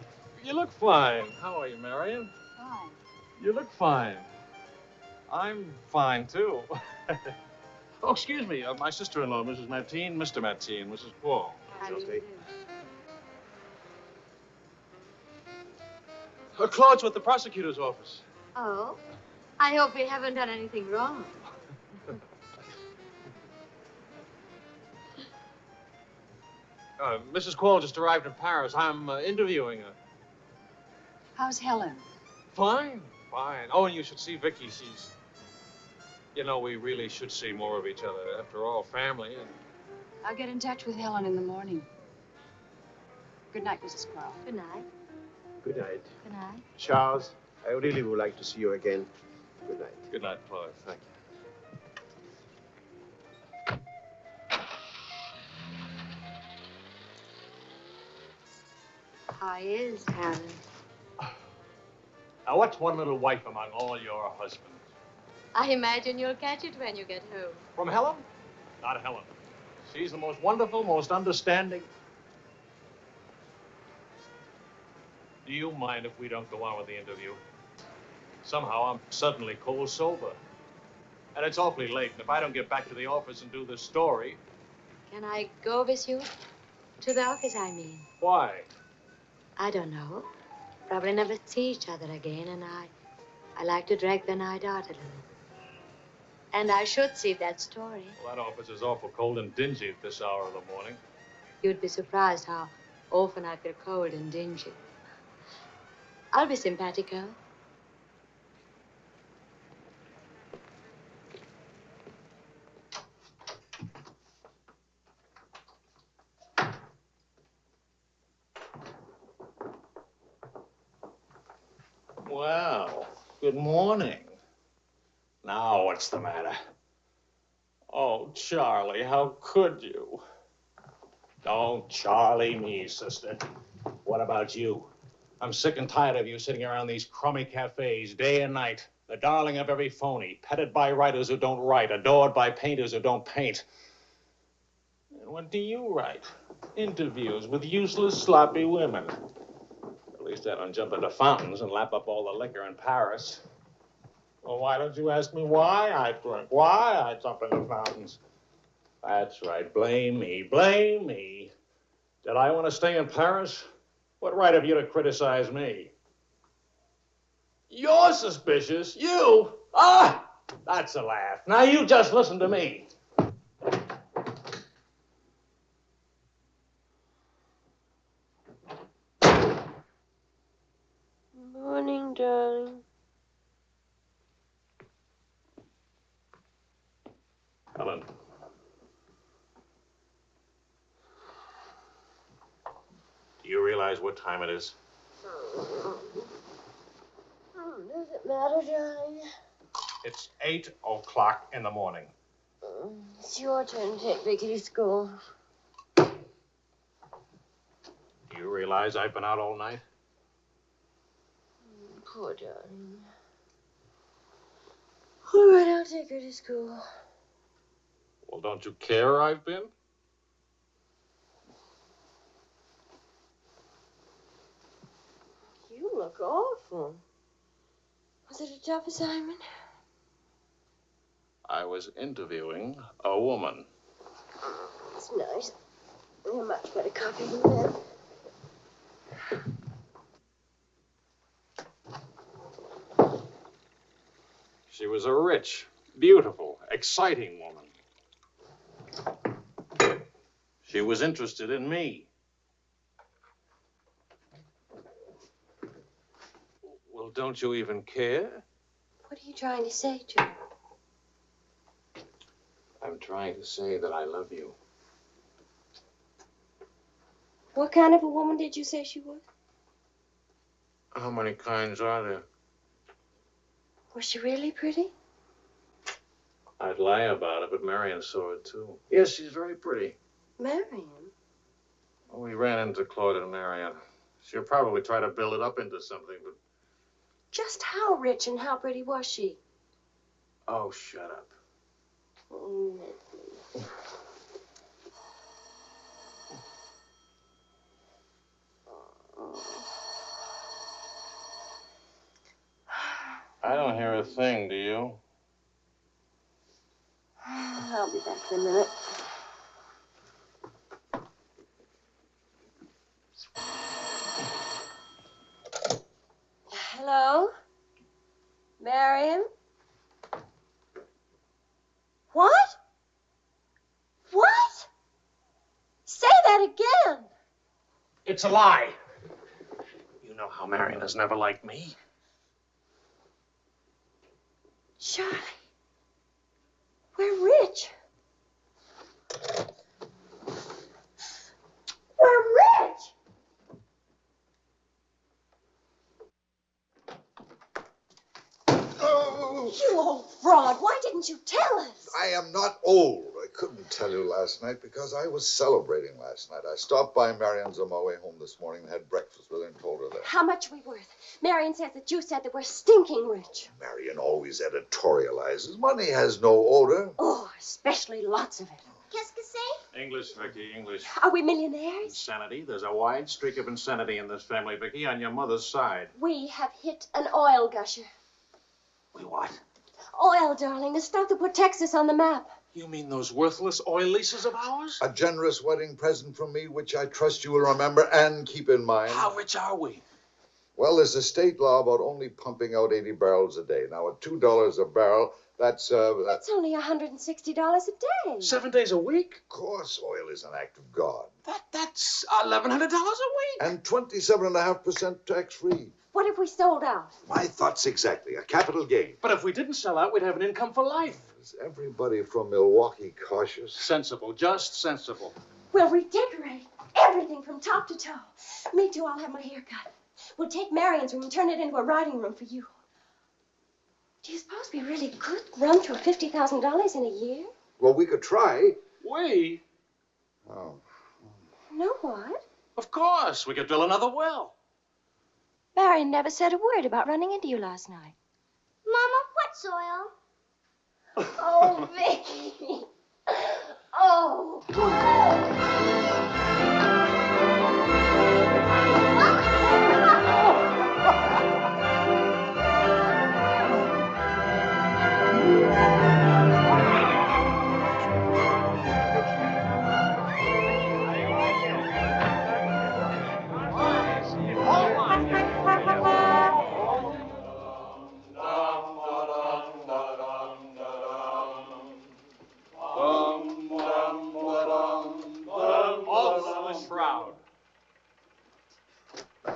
You look fine. How are you, Marion? Fine. You look fine. I'm fine, too. Oh, excuse me. My sister-in-law, Mrs. Mateen, Mr. Mateen, Mrs. Paul. Chelsea. Claude's with the prosecutor's office. Oh? I hope we haven't done anything wrong. Mrs. Quall just arrived in Paris. I'm interviewing her. How's Helen? Fine, fine. Oh, and you should see Vicky. She's... You know, we really should see more of each other. After all, family and... I'll get in touch with Helen in the morning. Good night, Mrs. Quall. Good night. Good night. Good night. Charles, I really would like to see you again. Good night. Good night, Claude. Thank you. How is Helen? Now, what's one little wife among all your husbands? I imagine you'll catch it when you get home. From Helen? Not Helen. She's the most wonderful, most understanding. Do you mind if we don't go on with the interview? Somehow I'm suddenly cold sober. And it's awfully late, and if I don't get back to the office and do this story... Can I go with you? To the office, I mean. Why? I don't know. Probably never see each other again, and I like to drag the night out a little. And I should see that story. Well, that office is awful cold and dingy at this hour of the morning. You'd be surprised how often I feel cold and dingy. I'll be simpatico. Well, good morning. Now, what's the matter? Oh, Charlie, how could you? Don't Charlie me, sister. What about you? I'm sick and tired of you sitting around these crummy cafes day and night, the darling of every phony, petted by writers who don't write, adored by painters who don't paint. And what do you write? Interviews with useless, sloppy women. At least I don't jump into fountains and lap up all the liquor in Paris. Well, why don't you ask me why I drink? Why I jump into fountains? That's right. Blame me. Blame me. Did I want to stay in Paris? What right have you to criticize me? You're suspicious. You? Ah! That's a laugh. Now you just listen to me. Morning, darling. Helen. Do you realize what time it is? Does it matter, darling? It's 8 o'clock in the morning. It's your turn to take Vicky to school. Do you realize I've been out all night? Poor darling. All right, I'll take her to school. Well, don't you care I've been? You look awful. Was it a tough assignment? I was interviewing a woman. It's nice. You're much better copy than that. She was a rich, beautiful, exciting woman. She was interested in me. Well, Well, don't you even care? What are you trying to say, Joe? I'm trying to say that I love you. What kind of a woman did you say she was? How many kinds are there? Was she really pretty? I'd lie about it, but Marion saw it, too. Yes, she's very pretty. Marion? Well, we ran into Claude and Marion. She'll probably try to build it up into something, but... Just how rich and how pretty was she? Oh, shut up. I don't hear a thing, do you? I'll be back in a minute. Hello? Marion? What? What? Say that again. It's a lie. You know how Marion has never liked me. Charlie, we're rich. We're rich. Oh! You old fraud, why didn't you tell us? I am not old. I couldn't tell you last night because I was celebrating last night. I stopped by Marion's on my way home this morning and had breakfast with her and told her that. How much are we worth? Marion says that you said that we're stinking rich. Marion always editorializes. Money has no odor. Oh, especially lots of it. Qu'est-ce que c'est? English, Vicky, English. Are we millionaires? Insanity. There's a wide streak of insanity in this family, Vicky, on your mother's side. We have hit an oil gusher. We what? Oil, darling, the stuff that put Texas on the map. You mean those worthless oil leases of ours? A generous wedding present from me, which I trust you will remember and keep in mind. How rich are we? Well, there's a state law about only pumping out 80 barrels a day. Now, at $2 a barrel, that's only $160 a day. 7 days a week? Of course, oil is an act of God. That's $1,100 a week. And 27.5% tax-free. What if we sold out? My thoughts exactly. A capital gain. But if we didn't sell out, we'd have an income for life. Is everybody from Milwaukee cautious? Sensible, just sensible. We'll redecorate everything from top to toe. Me too, I'll have my hair cut. We'll take Marion's room and turn it into a writing room for you. Do you suppose we really could run through $50,000 in a year? Well, we could try. We? Oh. No, what? Of course. We could drill another well. Marion never said a word about running into you last night. Mama, what's oil? Oh, Vicky. Oh.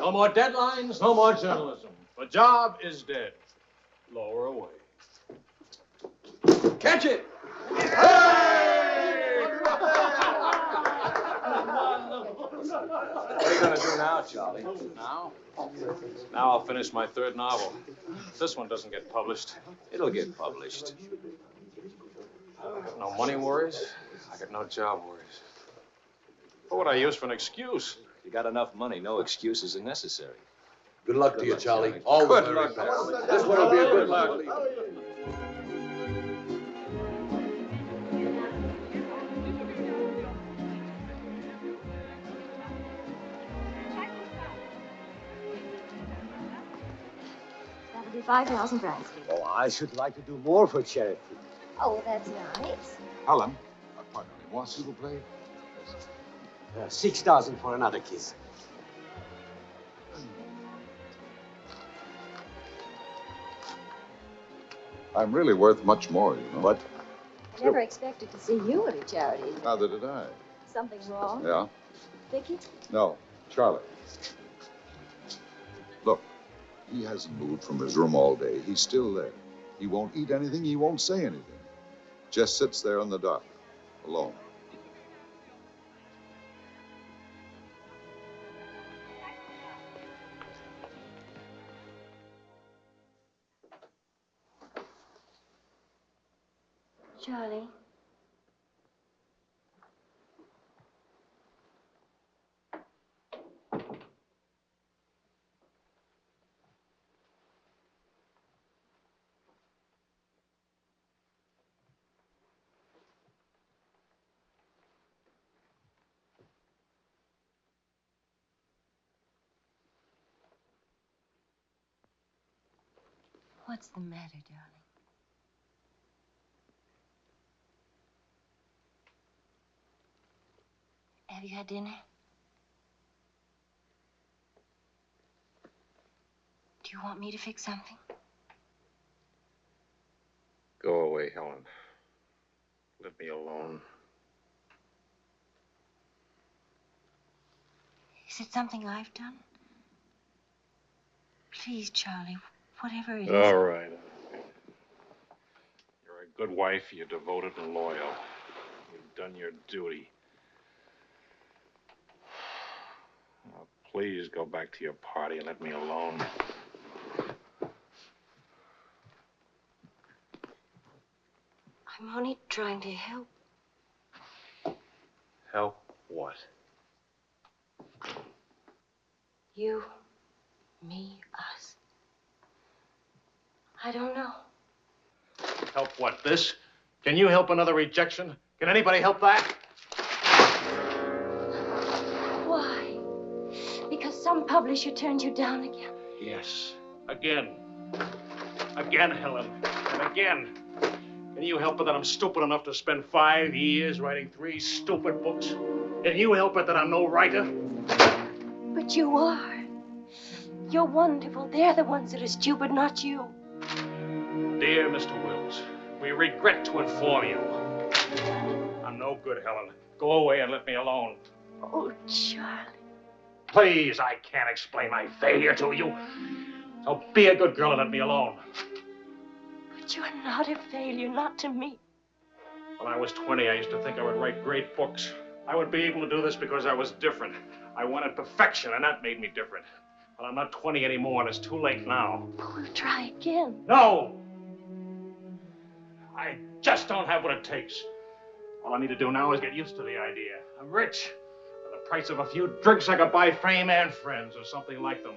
No more deadlines, no more journalism. The job is dead. Lower away. Catch it! What are you going to do now, Charlie? Now? Now I'll finish my third novel. If this one doesn't get published, it'll get published. I got no money worries. I got no job worries. What would I use for an excuse? You got enough money, no excuses are necessary. Good luck to you, Charlie. All the very best. This one will be a good luck. That'll be 5,000 francs. Oh, I should like to do more for charity. Oh, that's nice. Helen, pardon me, moi, s'il vous plaît? 6,000 for another kiss. I'm really worth much more, you know. What? I never expected to see you at a charity. Neither did I. Something wrong? Yeah? Vicky? No, Charlie. Look, He hasn't moved from his room all day. He's still there. He won't eat anything. He won't say anything. Just sits there in the dark, alone. Charlie. What's the matter, darling? Have you had dinner? Do you want me to fix something? Go away, Helen. Let me alone. Is it something I've done? Please, Charlie, whatever it is. All right. You're a good wife. You're devoted and loyal. You've done your duty. Now, please go back to your party and let me alone. I'm only trying to help. Help what? You, me, us. I don't know. Help what, this? Can you help another rejection? Can anybody help that? Why? Because some publisher turned you down again? Yes. Again. Again, Helen. And again. Can you help it that I'm stupid enough to spend 5 years writing 3 stupid books? Can you help it that I'm no writer? But you are. You're wonderful. They're the ones that are stupid, not you. Dear Mr. Wills, we regret to inform you. I'm no good, Helen. Go away and let me alone. Oh, Charlie. Please, I can't explain my failure to you. So be a good girl and let me alone. But you're not a failure, not to me. When I was 20, I used to think I would write great books. I would be able to do this because I was different. I wanted perfection, and that made me different. But I'm not 20 anymore, and it's too late now. We'll try again. No! I just don't have what it takes. All I need to do now is get used to the idea. I'm rich. For the price of a few drinks, I could buy fame and friends, or something like them.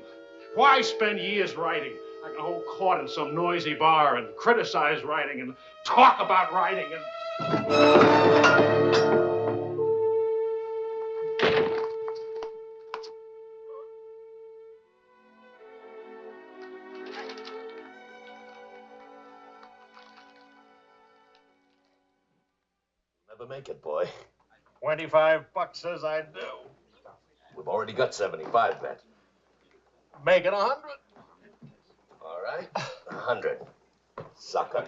Why spend years writing? I can hold court in some noisy bar and criticize writing and talk about writing and... Never make it, boy. $25 says I do. We've already got 75 bet. Make it 100. All right, 100. Sucker.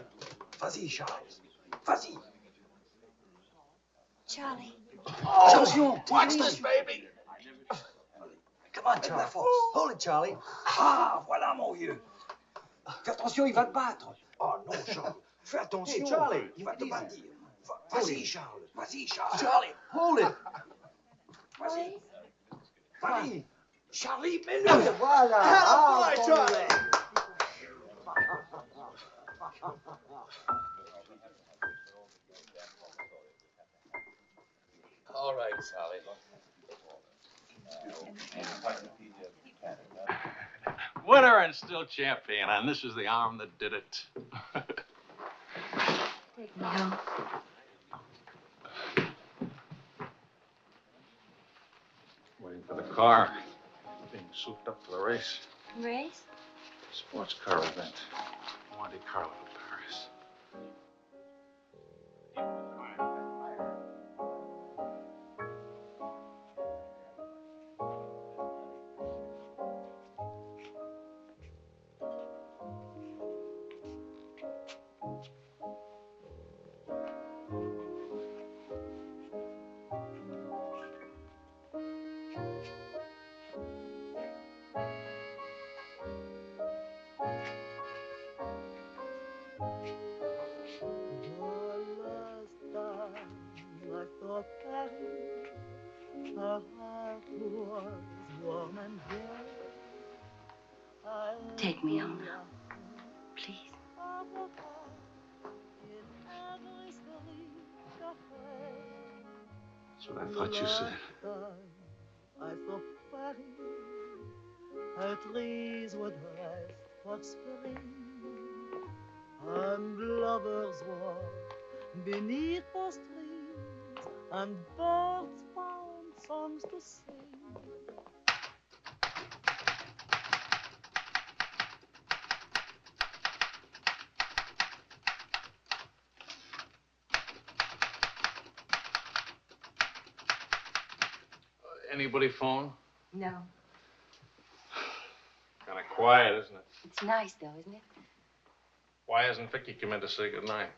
Vas-y, Charles. Vas-y. Charlie. Oh, watch this, baby. Come on, Charlie. Hold it, Charlie. Ah, voilà, mon vieux. Fais attention, il va te battre. Oh, non, Charles. Fais attention. Hey, Charlie, Il va te bâtir. Vas-y, Charles. Vas-y, Charles. Charlie, hold it. Vas-y. Vas-y. Charlie, mets-le. Voilà. Ah, Charlie. All right, Charlie. Winner and still champion, and this is the arm that did it. Take me home. Waiting for the car. Being souped up for the race. Race? Sports car event. Monte Carlo, Paris. take me home now. Please. That's what I thought you said. I saw Paris, a trees would rest prospering, and lovers walk beneath those trees, and birds found songs to sing. Anybody phone? No. Kind of quiet, isn't it? It's nice, though, isn't it? Why hasn't Vicky come in to say goodnight?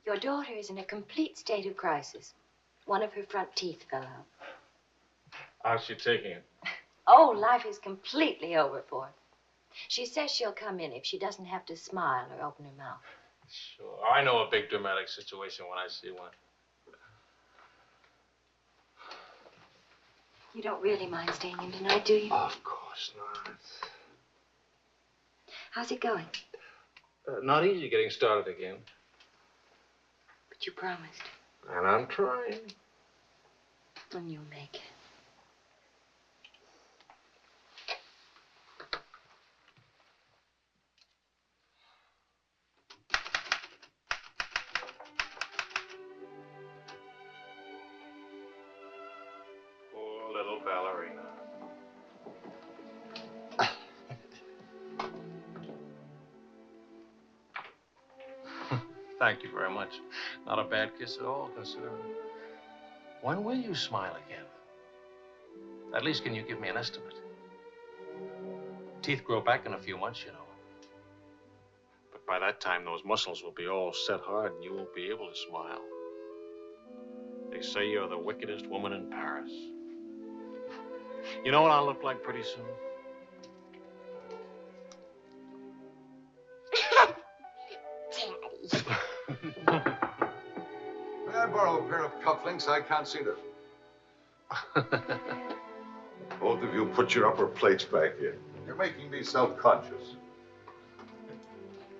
Your daughter is in a complete state of crisis. One of her front teeth fell out. How's she taking it? Oh, life is completely over for her. She says she'll come in if she doesn't have to smile or open her mouth. Sure. I know a big dramatic situation when I see one. You don't really mind staying in tonight, do you? Of course not. How's it going? Not easy getting started again. But you promised. And I'm trying. And you'll make it. Poor little ballerina. Thank you very much. Not a bad kiss at all, considering. When will you smile again? At least can you give me an estimate? Teeth grow back in a few months, you know. But by that time, those muscles will be all set hard and you won't be able to smile. They say you're the wickedest woman in Paris. You know what I'll look like pretty soon? May I borrow a pair of cufflinks? I can't see them. Both of you put your upper plates back in. You're making me self-conscious.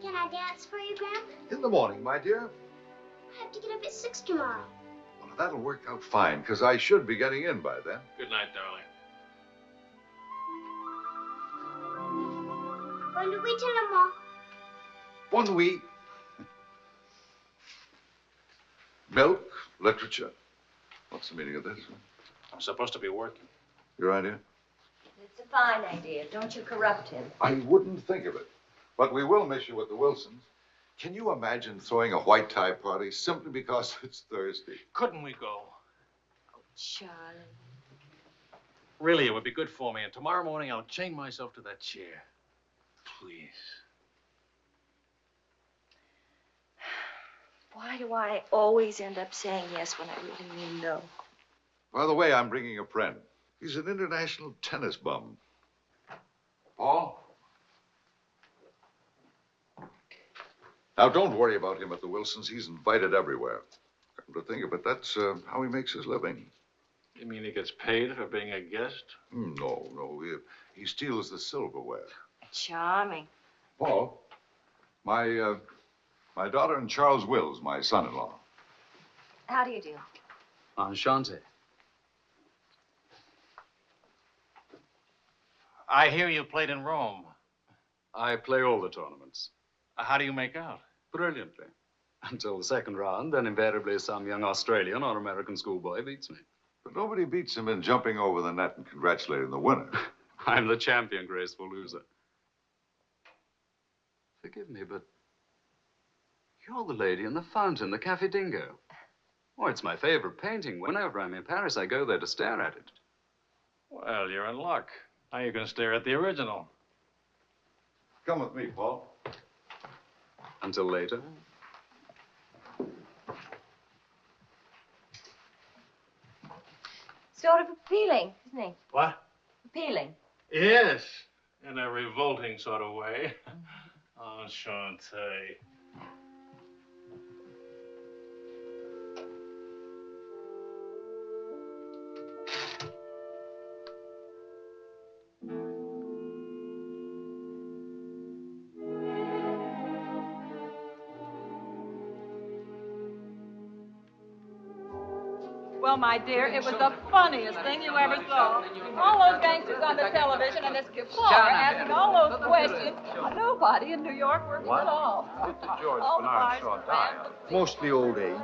Can I dance for you, Grandpa? In the morning, my dear. I have to get up at 6 tomorrow. Well, that'll work out fine, because I should be getting in by then. Good night, darling. Bonne nuit, maman. Bonne nuit. Milk, literature. What's the meaning of this? I'm supposed to be working. Your idea? It's a fine idea. Don't you corrupt him. I wouldn't think of it. But we will miss you with the Wilsons. Can you imagine throwing a white tie party simply because it's Thursday? Couldn't we go? Oh, Charlie. Really, it would be good for me. And tomorrow morning, I'll chain myself to that chair. Please. Why do I always end up saying yes when I really mean no? By the way, I'm bringing a friend. He's an international tennis bum. Paul? Now, don't worry about him at the Wilsons. He's invited everywhere. Come to think of it, that's how he makes his living. You mean he gets paid for being a guest? No. He steals the silverware. Charming. Paul, my daughter and Charles Wills, my son-in-law. How do you do? Enchanté. I hear you played in Rome. I play all the tournaments. How do you make out? Brilliantly. Until the second round, then invariably some young Australian or American schoolboy beats me. But nobody beats him in jumping over the net and congratulating the winner. I'm the champion, graceful loser. Forgive me, but you're the lady in the fountain, the Café Dingo. Oh, it's my favorite painting. Whenever I'm in Paris, I go there to stare at it. Well, you're in luck. Now you can stare at the original. Come with me, Paul. Until later. Sort of appealing, isn't he? What? Appealing. Yes, in a revolting sort of way. Enchanté. Oh, my dear, it was the funniest thing you ever saw. All those gangsters on the television and this Clara asking all those questions. Nobody in New York works at all. Mr. George All Bernard bars Shaw and died. Mostly old age.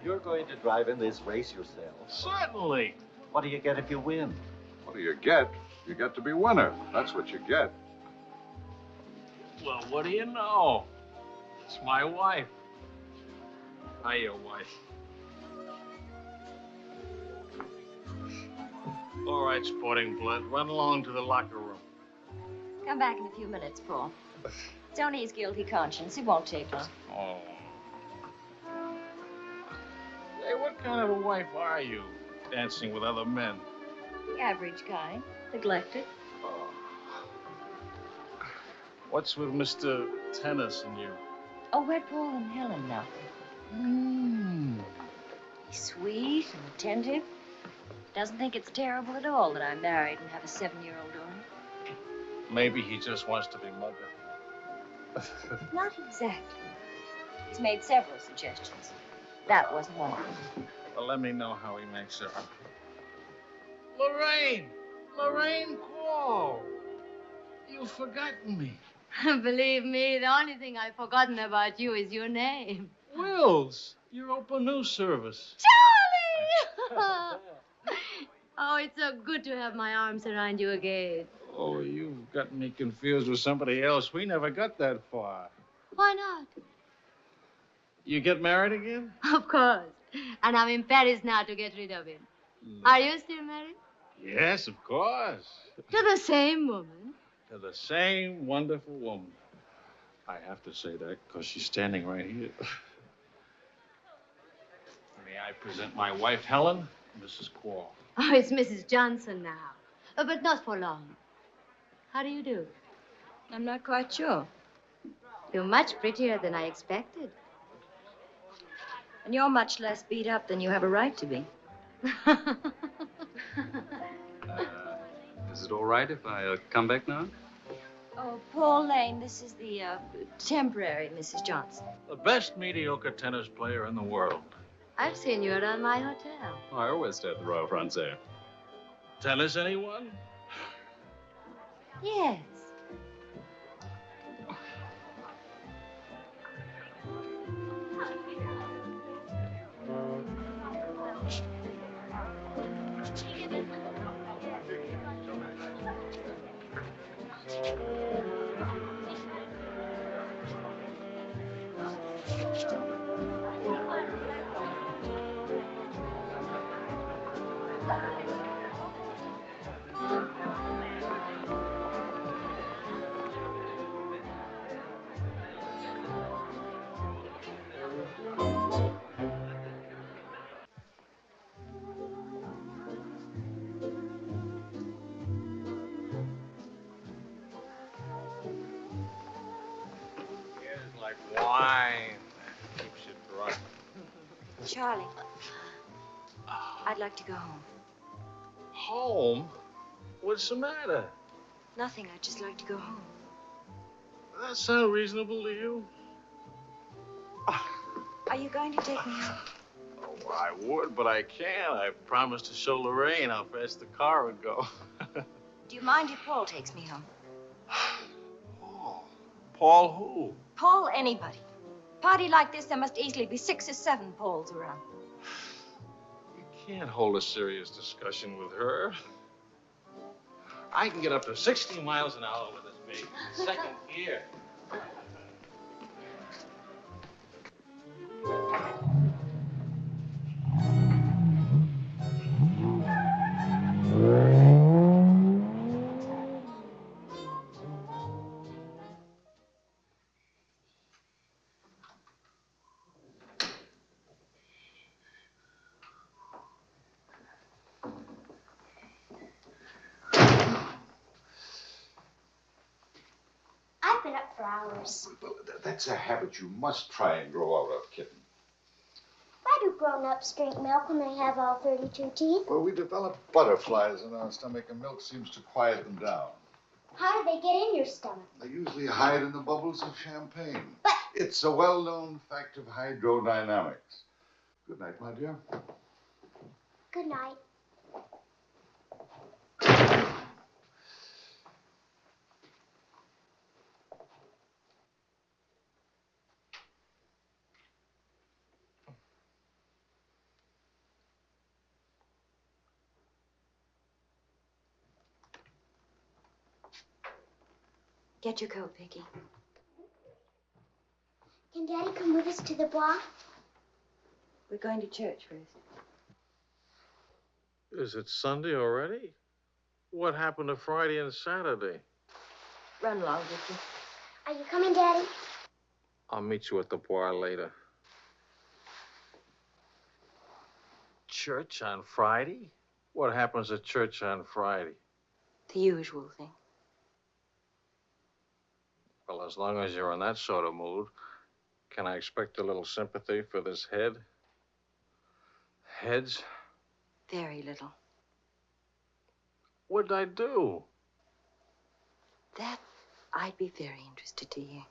You're going to drive in this race yourself. Certainly. What do you get if you win? What do you get? You get to be winner. That's what you get. Well, what do you know? It's my wife. Hiya, wife. All right, sporting blood, run along to the locker room. Come back in a few minutes, Paul. It's only his guilty conscience. It won't take long. Oh. Hey, what kind of a wife are you, dancing with other men? The average kind. Neglected. What's with Mr. Tennis and you? Oh, we're Paul and Helen now. He's sweet and attentive. Doesn't think it's terrible at all that I'm married and have a 7-year-old daughter. Maybe he just wants to be mother. Not exactly. He's made several suggestions. That wasn't one of them. Well, let me know how he makes it. Lorraine! Lorraine Paul! You've forgotten me. Believe me, the only thing I've forgotten about you is your name. Wills, your open news service. Charlie! Oh, it's so good to have my arms around you again. Oh, you've got me confused with somebody else. We never got that far. Why not? You get married again? Of course. And I'm in Paris now to get rid of him. Are you still married? Yes, of course. To the same woman? To the same wonderful woman. I have to say that because she's standing right here. May I present my wife, Helen, Mrs. Quall. Oh, it's Mrs. Johnson now. But not for long. How do you do? I'm not quite sure. You're much prettier than I expected. And you're much less beat up than you have a right to be. Is it all right if I come back now? Oh, Paul Lane, this is the temporary Mrs. Johnson. The best mediocre tennis player in the world. I've seen you around my hotel. I always stay at the Royal Francais. Tennis, anyone? Yes. Like wine. Keeps you drunk. Charlie, I'd like to go home. Home? What's the matter? Nothing. I'd just like to go home. That sound reasonable to you? Are you going to take me home? Oh, I would, but I can't. I promised to show Lorraine how fast the car would go. Do you mind if Paul takes me home? Paul who? Paul anybody. Party like this, there must easily be 6 or 7 Pauls around. You can't hold a serious discussion with her. I can get up to 60 miles an hour with this baby. Second gear. I've been up for hours. That's a habit you must try and grow out of, kitten. Why do grown-ups drink milk when they have all 32 teeth? Well, we develop butterflies in our stomach, and milk seems to quiet them down. How do they get in your stomach? They usually hide in the bubbles of champagne. But it's a well-known fact of hydrodynamics. Good night, my dear. Good night. Get your coat, Vicky. Can Daddy come with us to the Bois? We're going to church first. Is it Sunday already? What happened to Friday and Saturday? Run along, Vicky. Are you coming, Daddy? I'll meet you at the bar later. Church on Friday? What happens at church on Friday? The usual thing. Well, as long as you're in that sort of mood, can I expect a little sympathy for this head? Heads? Very little. What'd I do? That I'd be very interested to hear.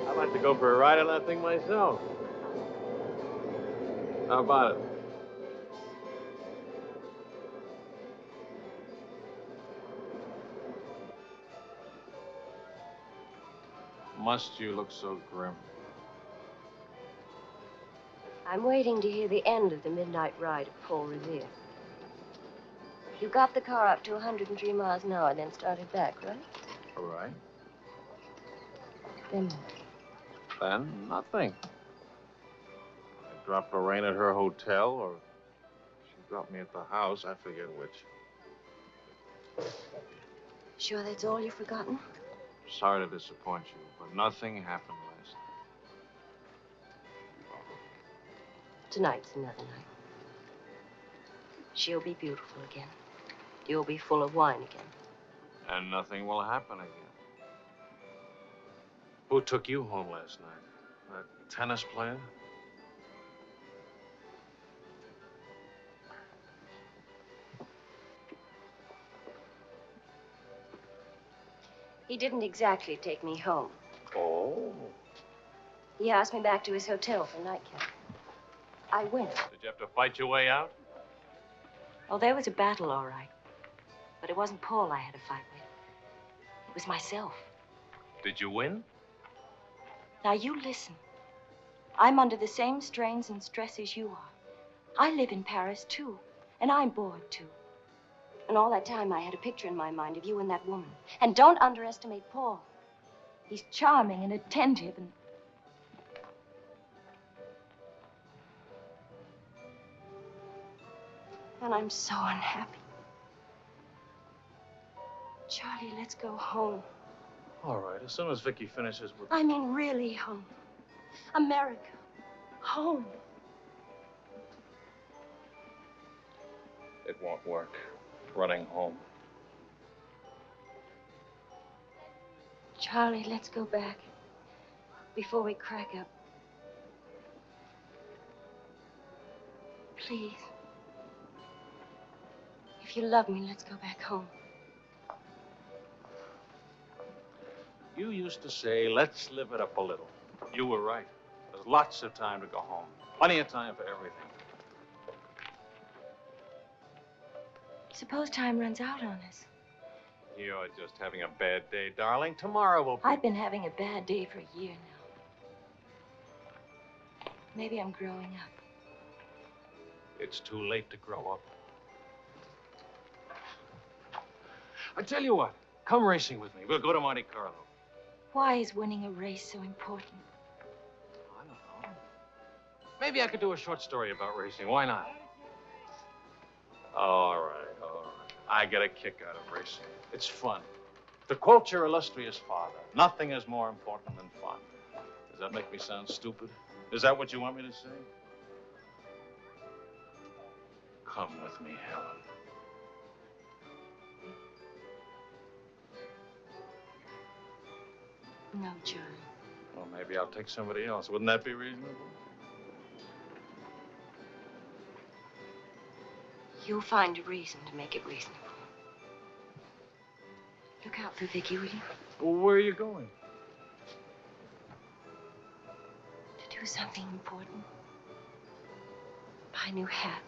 I'd like to go for a ride on that thing myself. How about it? Must you look so grim? I'm waiting to hear the end of the midnight ride of Paul Revere. You got the car up to 103 miles an hour, then started back, right? All right. Then Then, nothing. I dropped Lorraine at her hotel, or she dropped me at the house. I forget which. sure that's all you've forgotten? Sorry to disappoint you, but nothing happened last night. Tonight's another night. She'll be beautiful again. You'll be full of wine again. And nothing will happen again. Who took you home last night? That tennis player? He didn't exactly take me home. Oh. He asked me back to his hotel for a nightcap. I went. Did you have to fight your way out? Oh, there was a battle, all right. But it wasn't Paul I had to fight with. It was myself. Did you win? Now, you listen. I'm under the same strains and stress as you are. I live in Paris, too. And I'm bored, too. And all that time, I had a picture in my mind of you and that woman. And don't underestimate Paul. He's charming and attentive and... And I'm so unhappy. Charlie, let's go home. All right, as soon as Vicky finishes with... I mean, really home. America. Home. It won't work. Running home. Charlie, let's go back. Before we crack up. Please. If you love me, let's go back home. You used to say, let's live it up a little. You were right. There's lots of time to go home. Plenty of time for everything. Suppose time runs out on us. You're just having a bad day, darling. Tomorrow will be... I've been having a bad day for a year now. Maybe I'm growing up. It's too late to grow up. I tell you what, come racing with me. We'll go to Monte Carlo. Why is winning a race so important? I don't know. Maybe I could do a short story about racing. Why not? All right, all right. I get a kick out of racing. It's fun. To quote your illustrious father, nothing is more important than fun. Does that make me sound stupid? Is that what you want me to say? Come with me, Helen. No, John. Well, maybe I'll take somebody else. Wouldn't that be reasonable? You'll find a reason to make it reasonable. Look out for Vicky, will you? Well, where are you going? To do something important. Buy a new hat.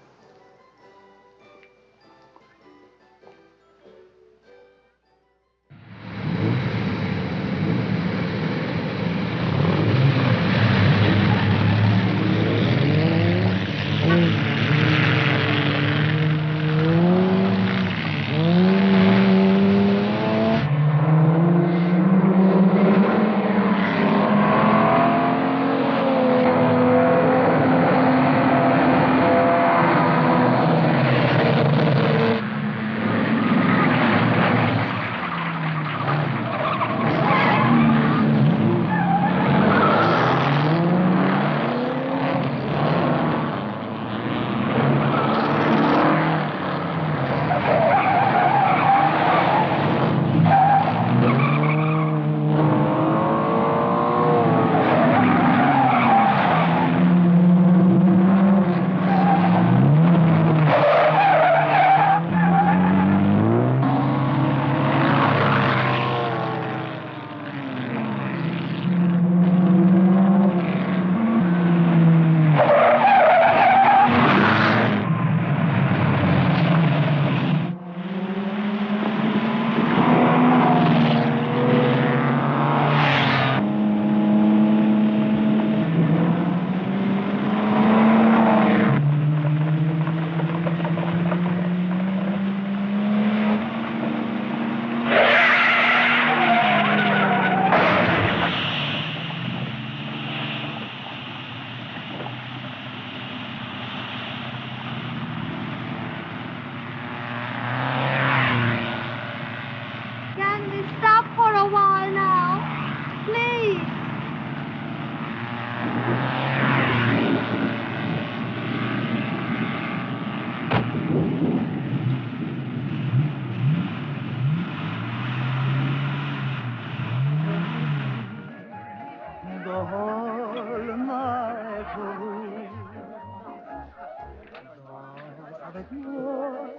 avec moi.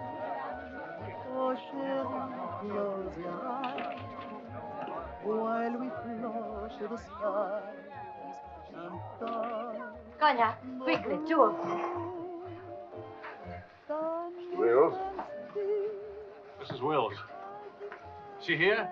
Oh chérie, close your eyes while we flush the skies and touch. Cognac, quickly, two of them. Mr. Wills? Mrs. Wills. She here?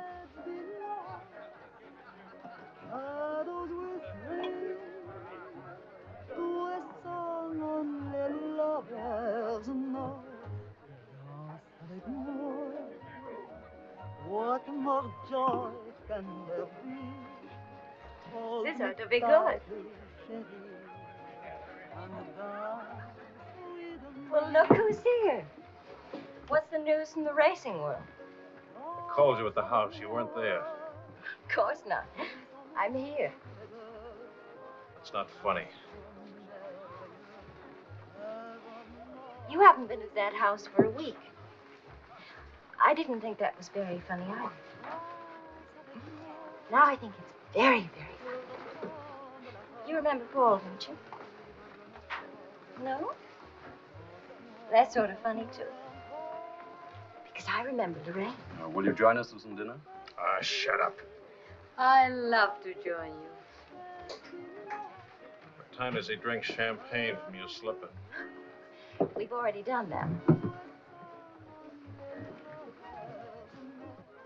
What more joy can there be? This ought to be good. Well, look who's here. What's the news from the racing world? Called you at the house. You weren't there. Of course not. I'm here. It's not funny. You haven't been at that house for a week. I didn't think that was very funny either. Now I think it's very, very funny. You remember Paul, don't you? No? That's sort of funny, too. Because I remember Lorraine. Will you join us for some dinner? Ah, shut up. I love to join you. What time does he drink champagne from you slipping? We've already done that.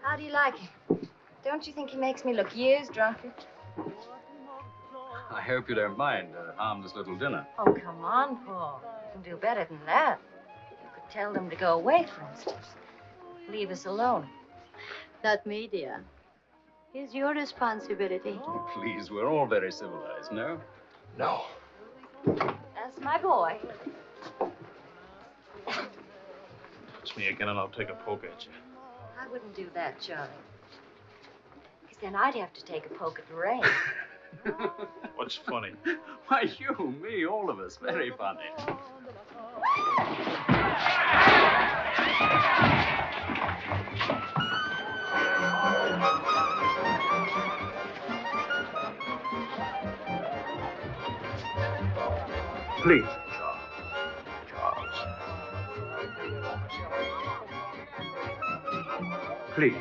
How do you like him? Don't you think he makes me look years drunker? I hope you don't mind a harmless little dinner. Oh, come on, Paul. You can do better than that. You could tell them to go away, for instance. Leave us alone. Not me, dear. It's your responsibility. Oh, please, we're all very civilized, no? No. That's my boy. Kiss me again and I'll take a poke at you. I wouldn't do that, Charlie. Because then I'd have to take a poke at Lorraine. What's funny? Why, you, me, all of us. Very funny. Please. Please.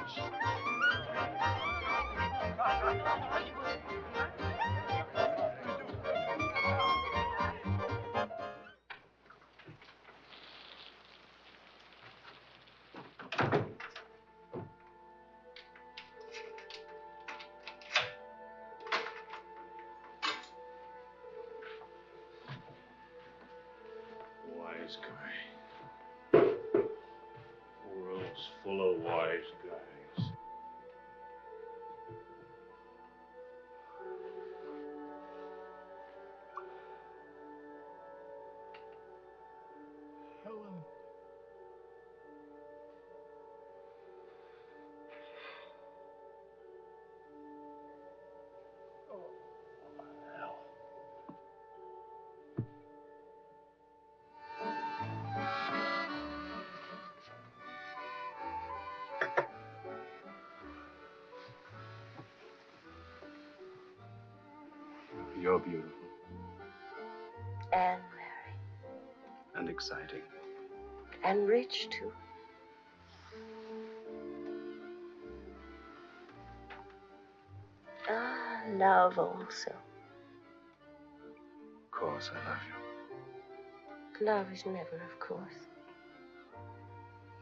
Wise guy. World's full of wise guys. Helen. You're beautiful. And And exciting. and rich, too. Ah, love also. Of course, I love you. Love is never, of course.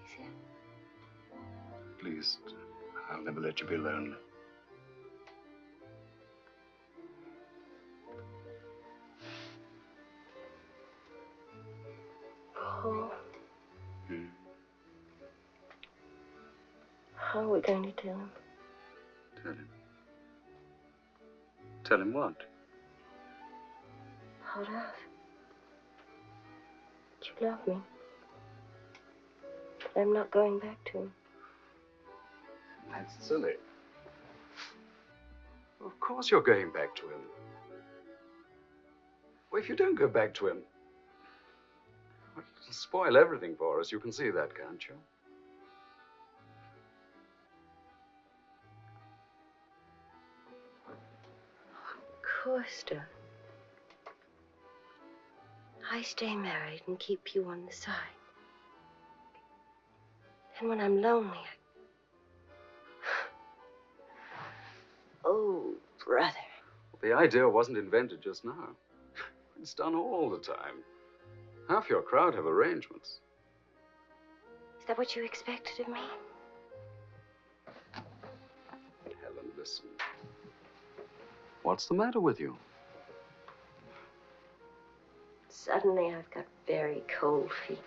Is it? At least, I'll never let you be lonely. Paul, Hmm. how are we going to tell him? Tell him. Tell him what? How love? That you love me. That I'm not going back to him. That's silly. Of course you're going back to him. Well, if you don't go back to him, well, it'll spoil everything for us. You can see that, can't you? Of course, darling. I stay married and keep you on the side. And when I'm lonely, oh, brother. The idea wasn't invented just now. It's done all the time. Half your crowd have arrangements. Is that what you expected of me? Helen, listen. What's the matter with you? Suddenly, I've got very cold feet.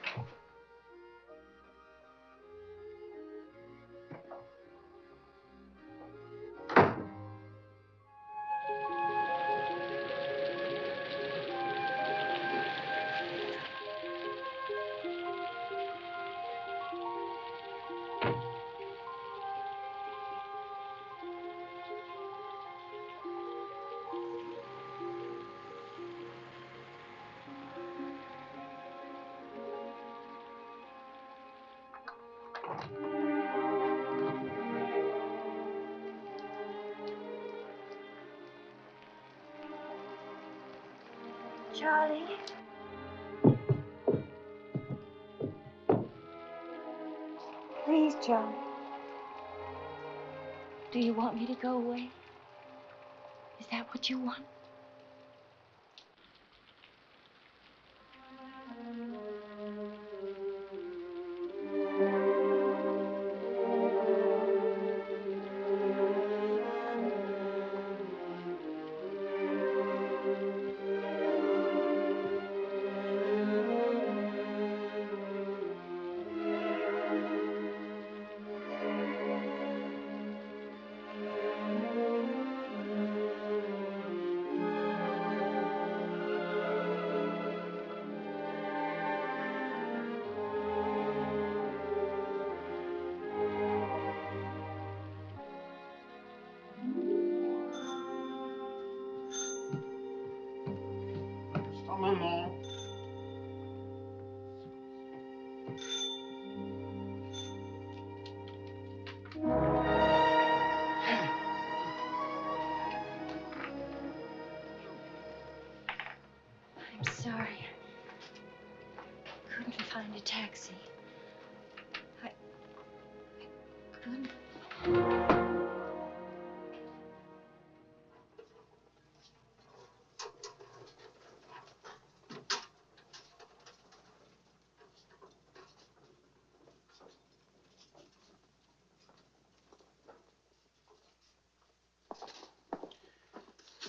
Charlie. Please, Charlie. Do you want me to go away? Is that what you want? taxi. I couldn't.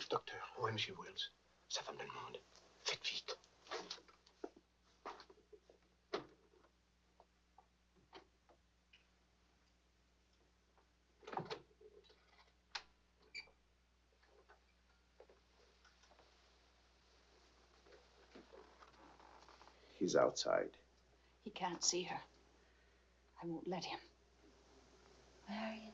Docteur, où est M. Wells? Sa femme me demande. Faites vite. He's outside. He can't see her. I won't let him. Marion.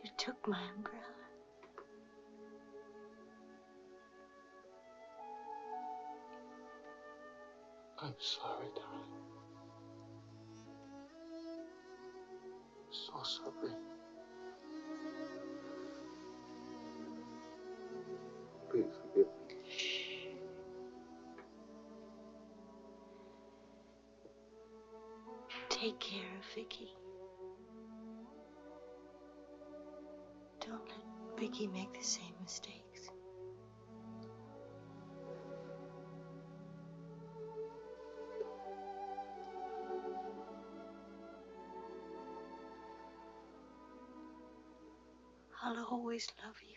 You took my umbrella. I'm sorry, darling. So sorry. Please forgive me. Take care of Vicky. Don't let Vicky make the same mistakes. I'll always love you.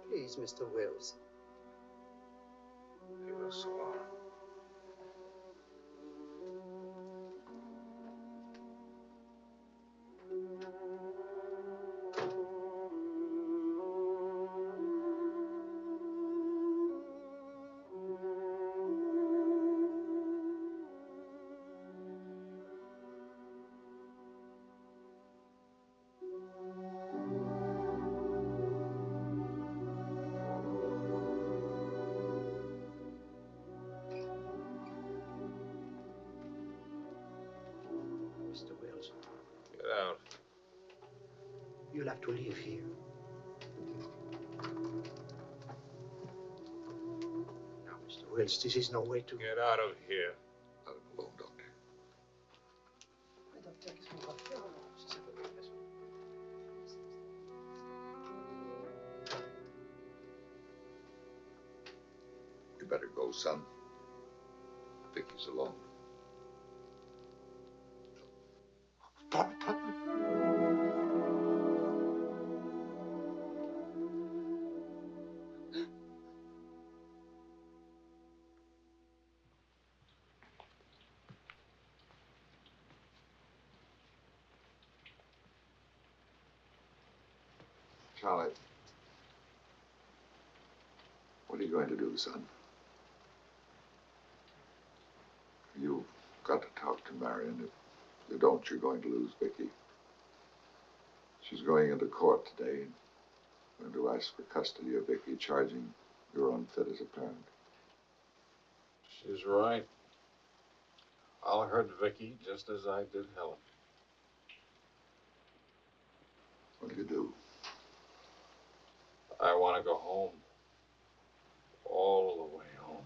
Please, Mr. Wells. He was sworn. Mr. Wells, Get out. you'll have to leave here. Now, Mr. Wells, this is no way to... Get out of here. Out alone, Doctor. You better go, son. Vicky's alone. Charlie, what are you going to do, son? You've got to tell out to Marion. If you don't, you're going to lose Vicky. She's going into court today and going to ask for custody of Vicky, charging you're unfit as a parent. She's right. I'll hurt Vicky just as I did Helen. What do you do? I want to go home. All the way home.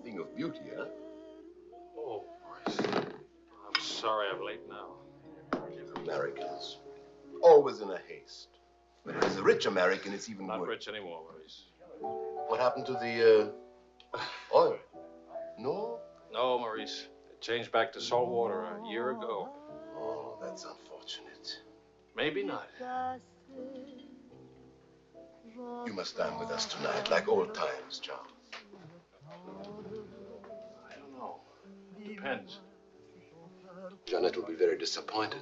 Thing of beauty, huh? Oh, Maurice. I'm sorry I'm late now. Americans. Always in a haste. But if it's a rich American, it's even Not worse. rich anymore, Maurice. What happened to the, oil? No? No, Maurice. It changed back to salt water a year ago. Oh, that's unfortunate. Maybe not. You must dine with us tonight, like old times, Charles. I don't know. Depends. Janet will be very disappointed.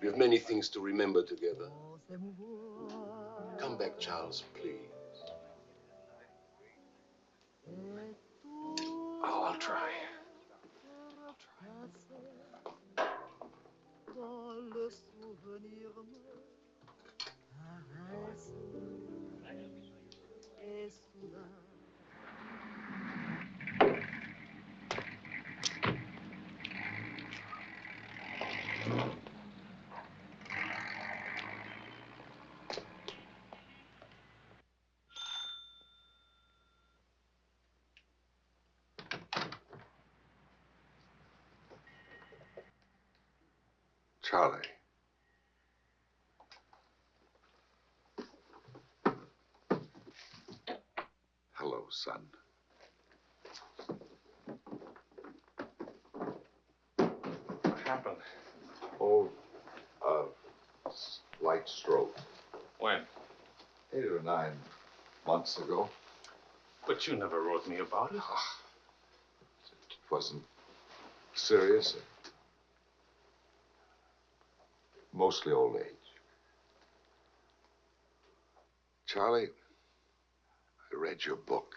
We have many things to remember together. Come back, Charles, please. Oh, I'll try. Charlie. Hello, son. What happened? Oh, light stroke. When? 8 or 9 months ago. But you never wrote me about it. It wasn't serious. Mostly old age. Charlie, I read your book.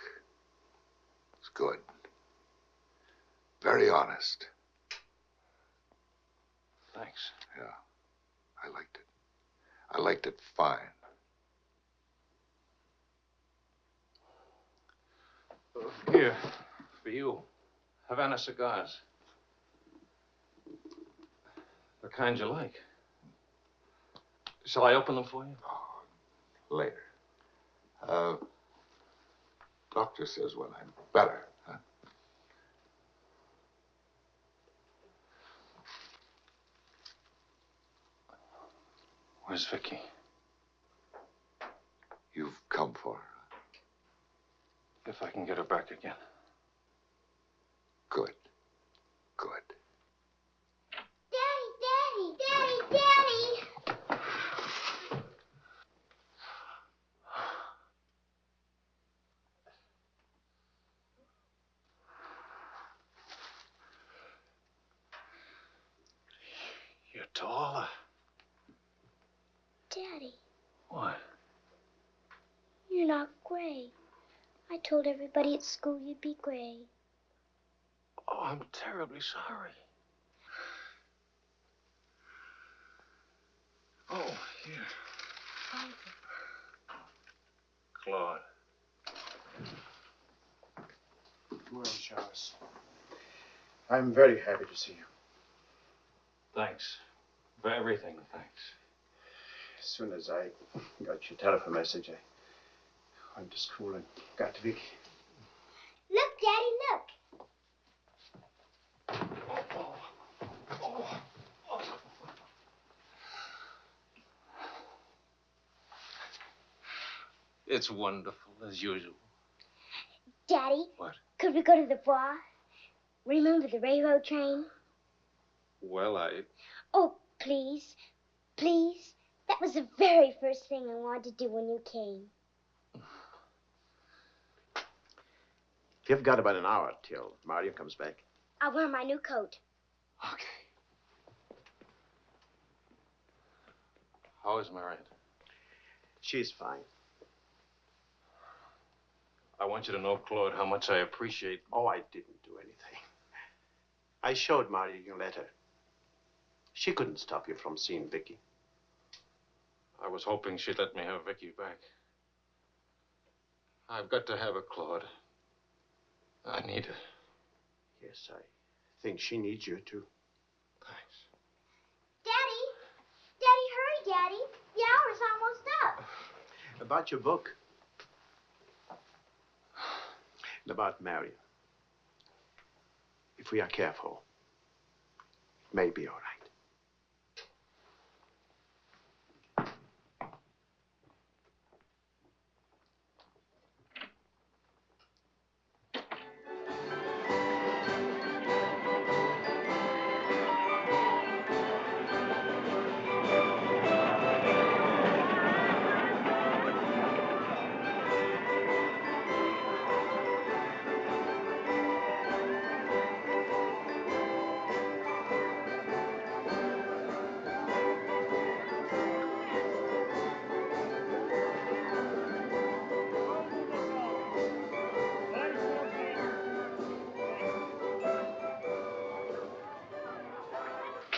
It's good. Very honest. Thanks. Yeah, I liked it. I liked it fine. Here, for you. Havana cigars. The kind you like. Shall I open them for you? Later. Doctor says when I'm better, huh? Where's Vicky? You've come for her. If I can get her back again. Good. Good. Daddy, Daddy, Daddy, Daddy! You're taller. Daddy, What? you're not gray. I told everybody at school you'd be gray. Oh, I'm terribly sorry. Oh, here. Claude. Well, Charles, I'm very happy to see you. Thanks. For everything, thanks. As soon as I got your telephone message, I went to school and got to Vicky. Look, Daddy, look. It's wonderful, as usual. Daddy? What? Could we go to the bar? Remember the railroad train? Well, Oh, please. Please. That was the very first thing I wanted to do when you came. You've got about an hour till Mario comes back. I'll wear my new coat. Okay. How is Marion? She's fine. I want you to know, Claude, how much I appreciate... Oh, I didn't do anything. I showed Mario your letter. She couldn't stop you from seeing Vicky. I was hoping she'd let me have Vicky back. I've got to have her, Claude. I need her. Yes, I think she needs you too. Thanks. Daddy! Daddy, hurry, Daddy. The hour's almost up. About your book. And about Marion. If we are careful, it may be all right.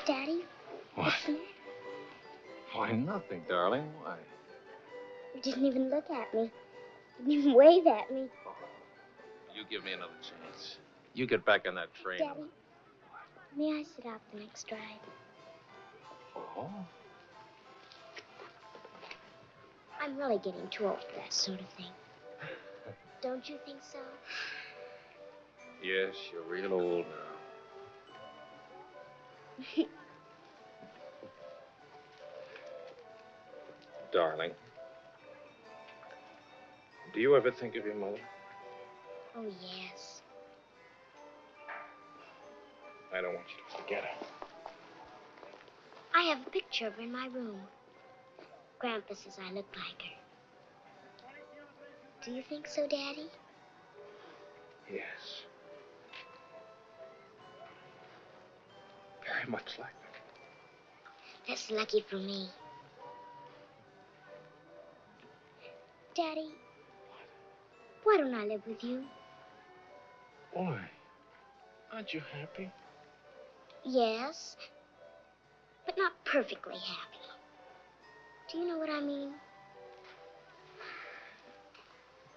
Daddy? What? Why, nothing, darling. Why? You didn't even look at me. Didn't even wave at me. You give me another chance. You get back on that train. Daddy, may I sit out the next ride? Oh? I'm really getting too old for that sort of thing. Don't you think so? Yes, you're real old now. Darling, do you ever think of your mother? Oh, yes. I don't want you to forget her. I have a picture of her in my room. Grandpa says I look like her. Do you think so, Daddy? Yes. Very much like her. That's lucky for me. Daddy, why don't I live with you? Why? Aren't you happy? Yes, but not perfectly happy. Do you know what I mean?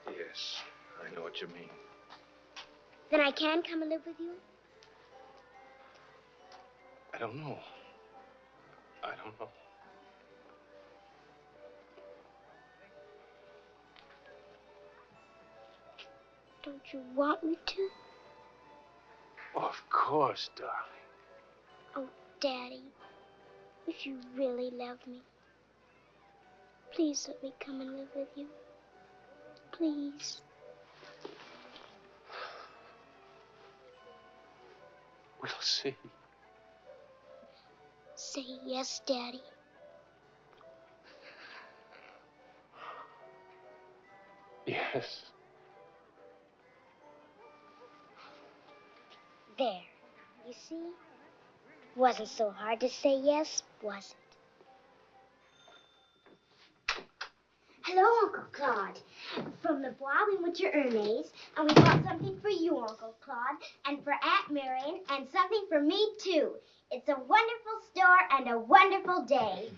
Yes, I know what you mean. Then I can come and live with you? I don't know. I don't know. Don't you want me to? Of course, darling. Oh, Daddy, if you really love me, please let me come and live with you. Please. We'll see. Say yes, Daddy. Yes. There. You see? Wasn't so hard to say yes, was it? Hello, Uncle Claude. From the Bois, we went to Ernest's, and we bought something for you, Uncle Claude, and for Aunt Marion, and something for me, too. It's a wonderful store and a wonderful day.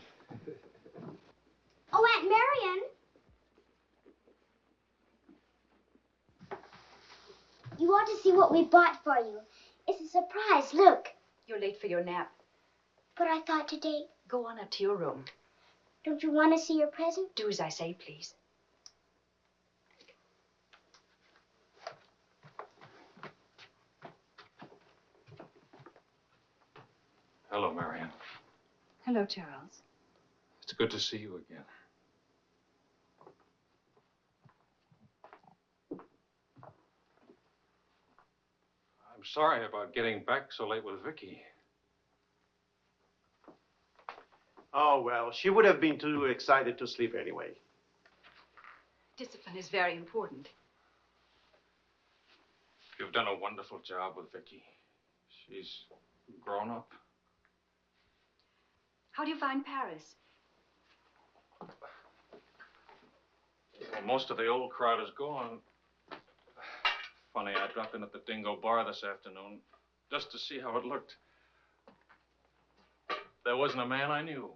Oh, Aunt Marion. You ought to see what we bought for you. It's a surprise, look. You're late for your nap. But I thought today... Go on up to your room. Don't you want to see your present? Do as I say, please. Hello, Marion. Hello, Charles. It's good to see you again. I'm sorry about getting back so late with Vicky. Oh, well, she would have been too excited to sleep anyway. Discipline is very important. You've done a wonderful job with Vicky. She's grown up. How do you find Paris? Well, most of the old crowd is gone. Funny, I dropped in at the Dingo Bar this afternoon just to see how it looked. There wasn't a man I knew.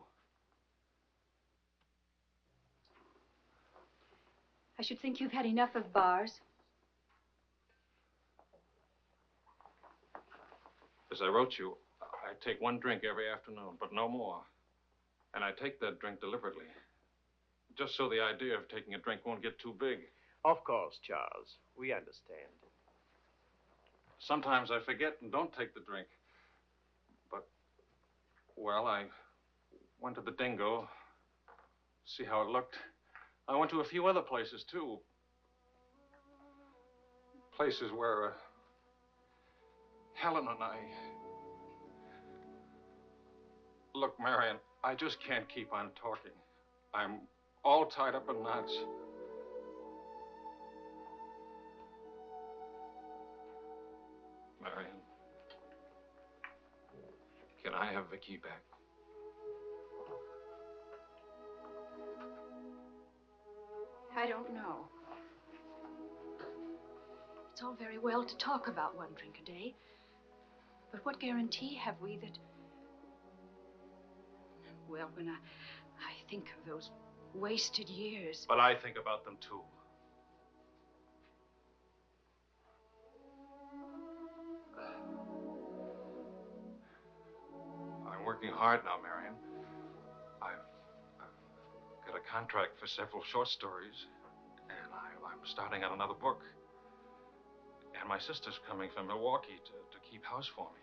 I should think you've had enough of bars. As I wrote you, I take one drink every afternoon, but no more. And I take that drink deliberately, just so the idea of taking a drink won't get too big. Of course, Charles. We understand. Sometimes I forget and don't take the drink. But, well, I went to the Dingo, see how it looked. I went to a few other places, too. Places where Helen and I... Look, Marion, I just can't keep on talking. I'm all tied up in knots. Marion, can I have Vicky back? I don't know. It's all very well to talk about one drink a day, but what guarantee have we that... Well, when I think of those wasted years... But I think about them, too. I'm working hard now, Marion. I've got a contract for several short stories, and I'm starting on another book. And my sister's coming from Milwaukee to keep house for me.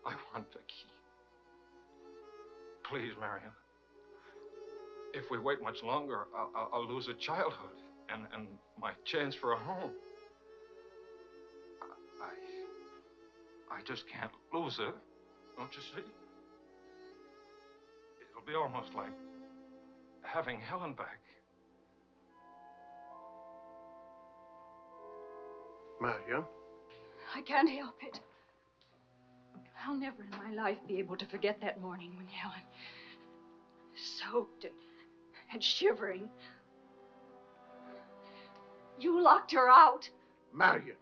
I want Vicky. Please, Marion. If we wait much longer, I'll lose a childhood and my chance for a home. I just can't lose her, don't you see? It'll be almost like having Helen back. Marion? I can't help it. I'll never in my life be able to forget that morning when Helen, soaked and shivering, you locked her out. Marion.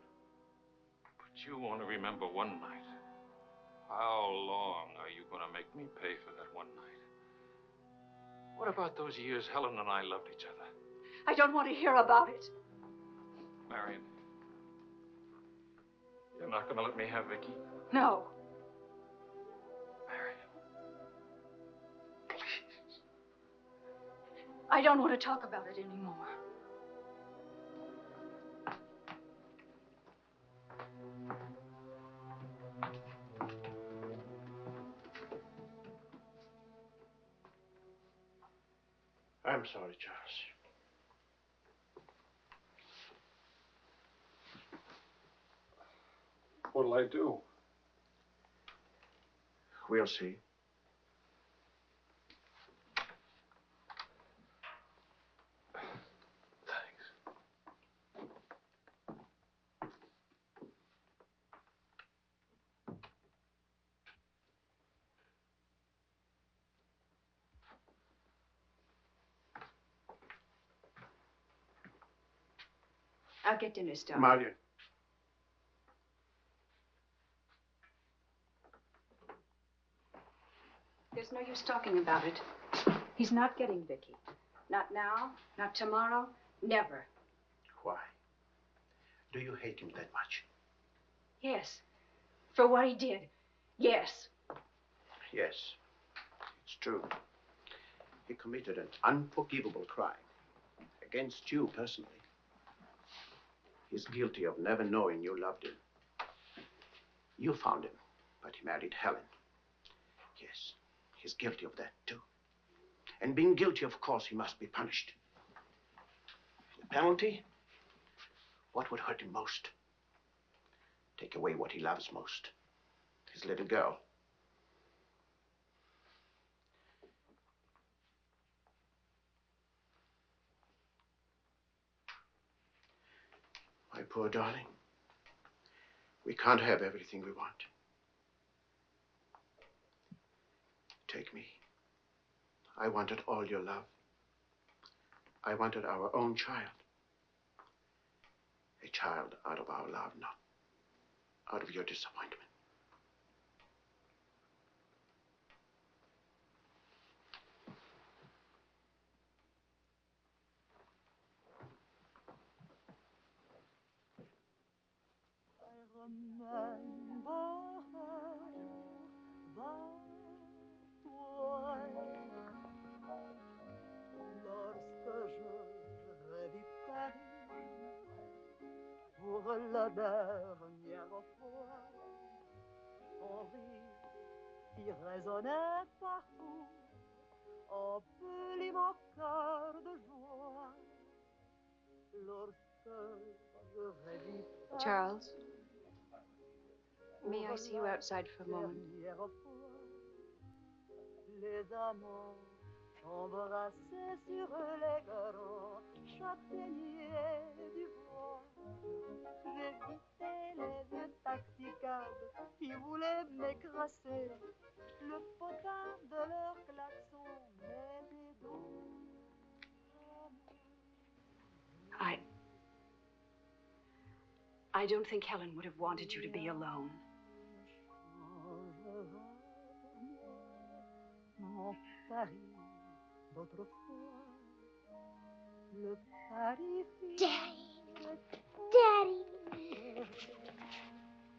But you want to remember one night. How long are you going to make me pay for that one night? What about those years Helen and I loved each other? I don't want to hear about it. Marion, you're not going to let me have Vicky? No. I don't want to talk about it anymore. I'm sorry, Charles. What'll I do? We'll see. I'll get dinner started. Marion. There's no use talking about it. He's not getting Vicky. Not now, not tomorrow, never. Why? Do you hate him that much? Yes. For what he did. Yes. Yes. It's true. He committed an unforgivable crime against you personally. He's guilty of never knowing you loved him. You found him, but he married Helen. Yes, he's guilty of that, too. And being guilty, of course, he must be punished. The penalty? What would hurt him most? Take away what he loves most. His little girl. poor darling. We can't have everything we want. Take me. I wanted all your love. I wanted our own child. A child out of our love, not out of your disappointment. Lorsque je revis Paris pour la dernière fois, son rire qui résonnait partout emplit mon cœur de joie. Lorsque je revis Paris, Charles, may I see you outside for a moment? Les amants s'embrassaient sur les grands châtaigniers du bois. J'évitais les vieux taxicabs qui voulaient m'écraser. Le potin de leur klaxon m'était doux. I don't think Helen would have wanted you to be alone. Mon Paris d'autrefois, le Paris. Daddy! Daddy!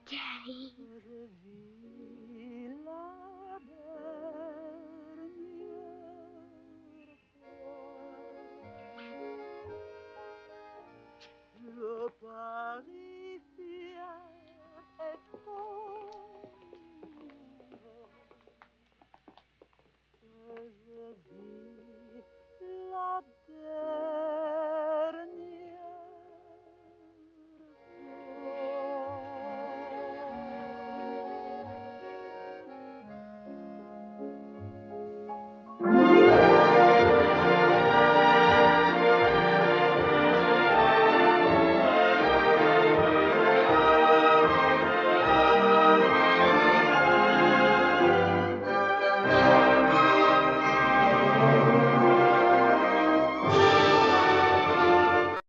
Daddy! Je vis la belle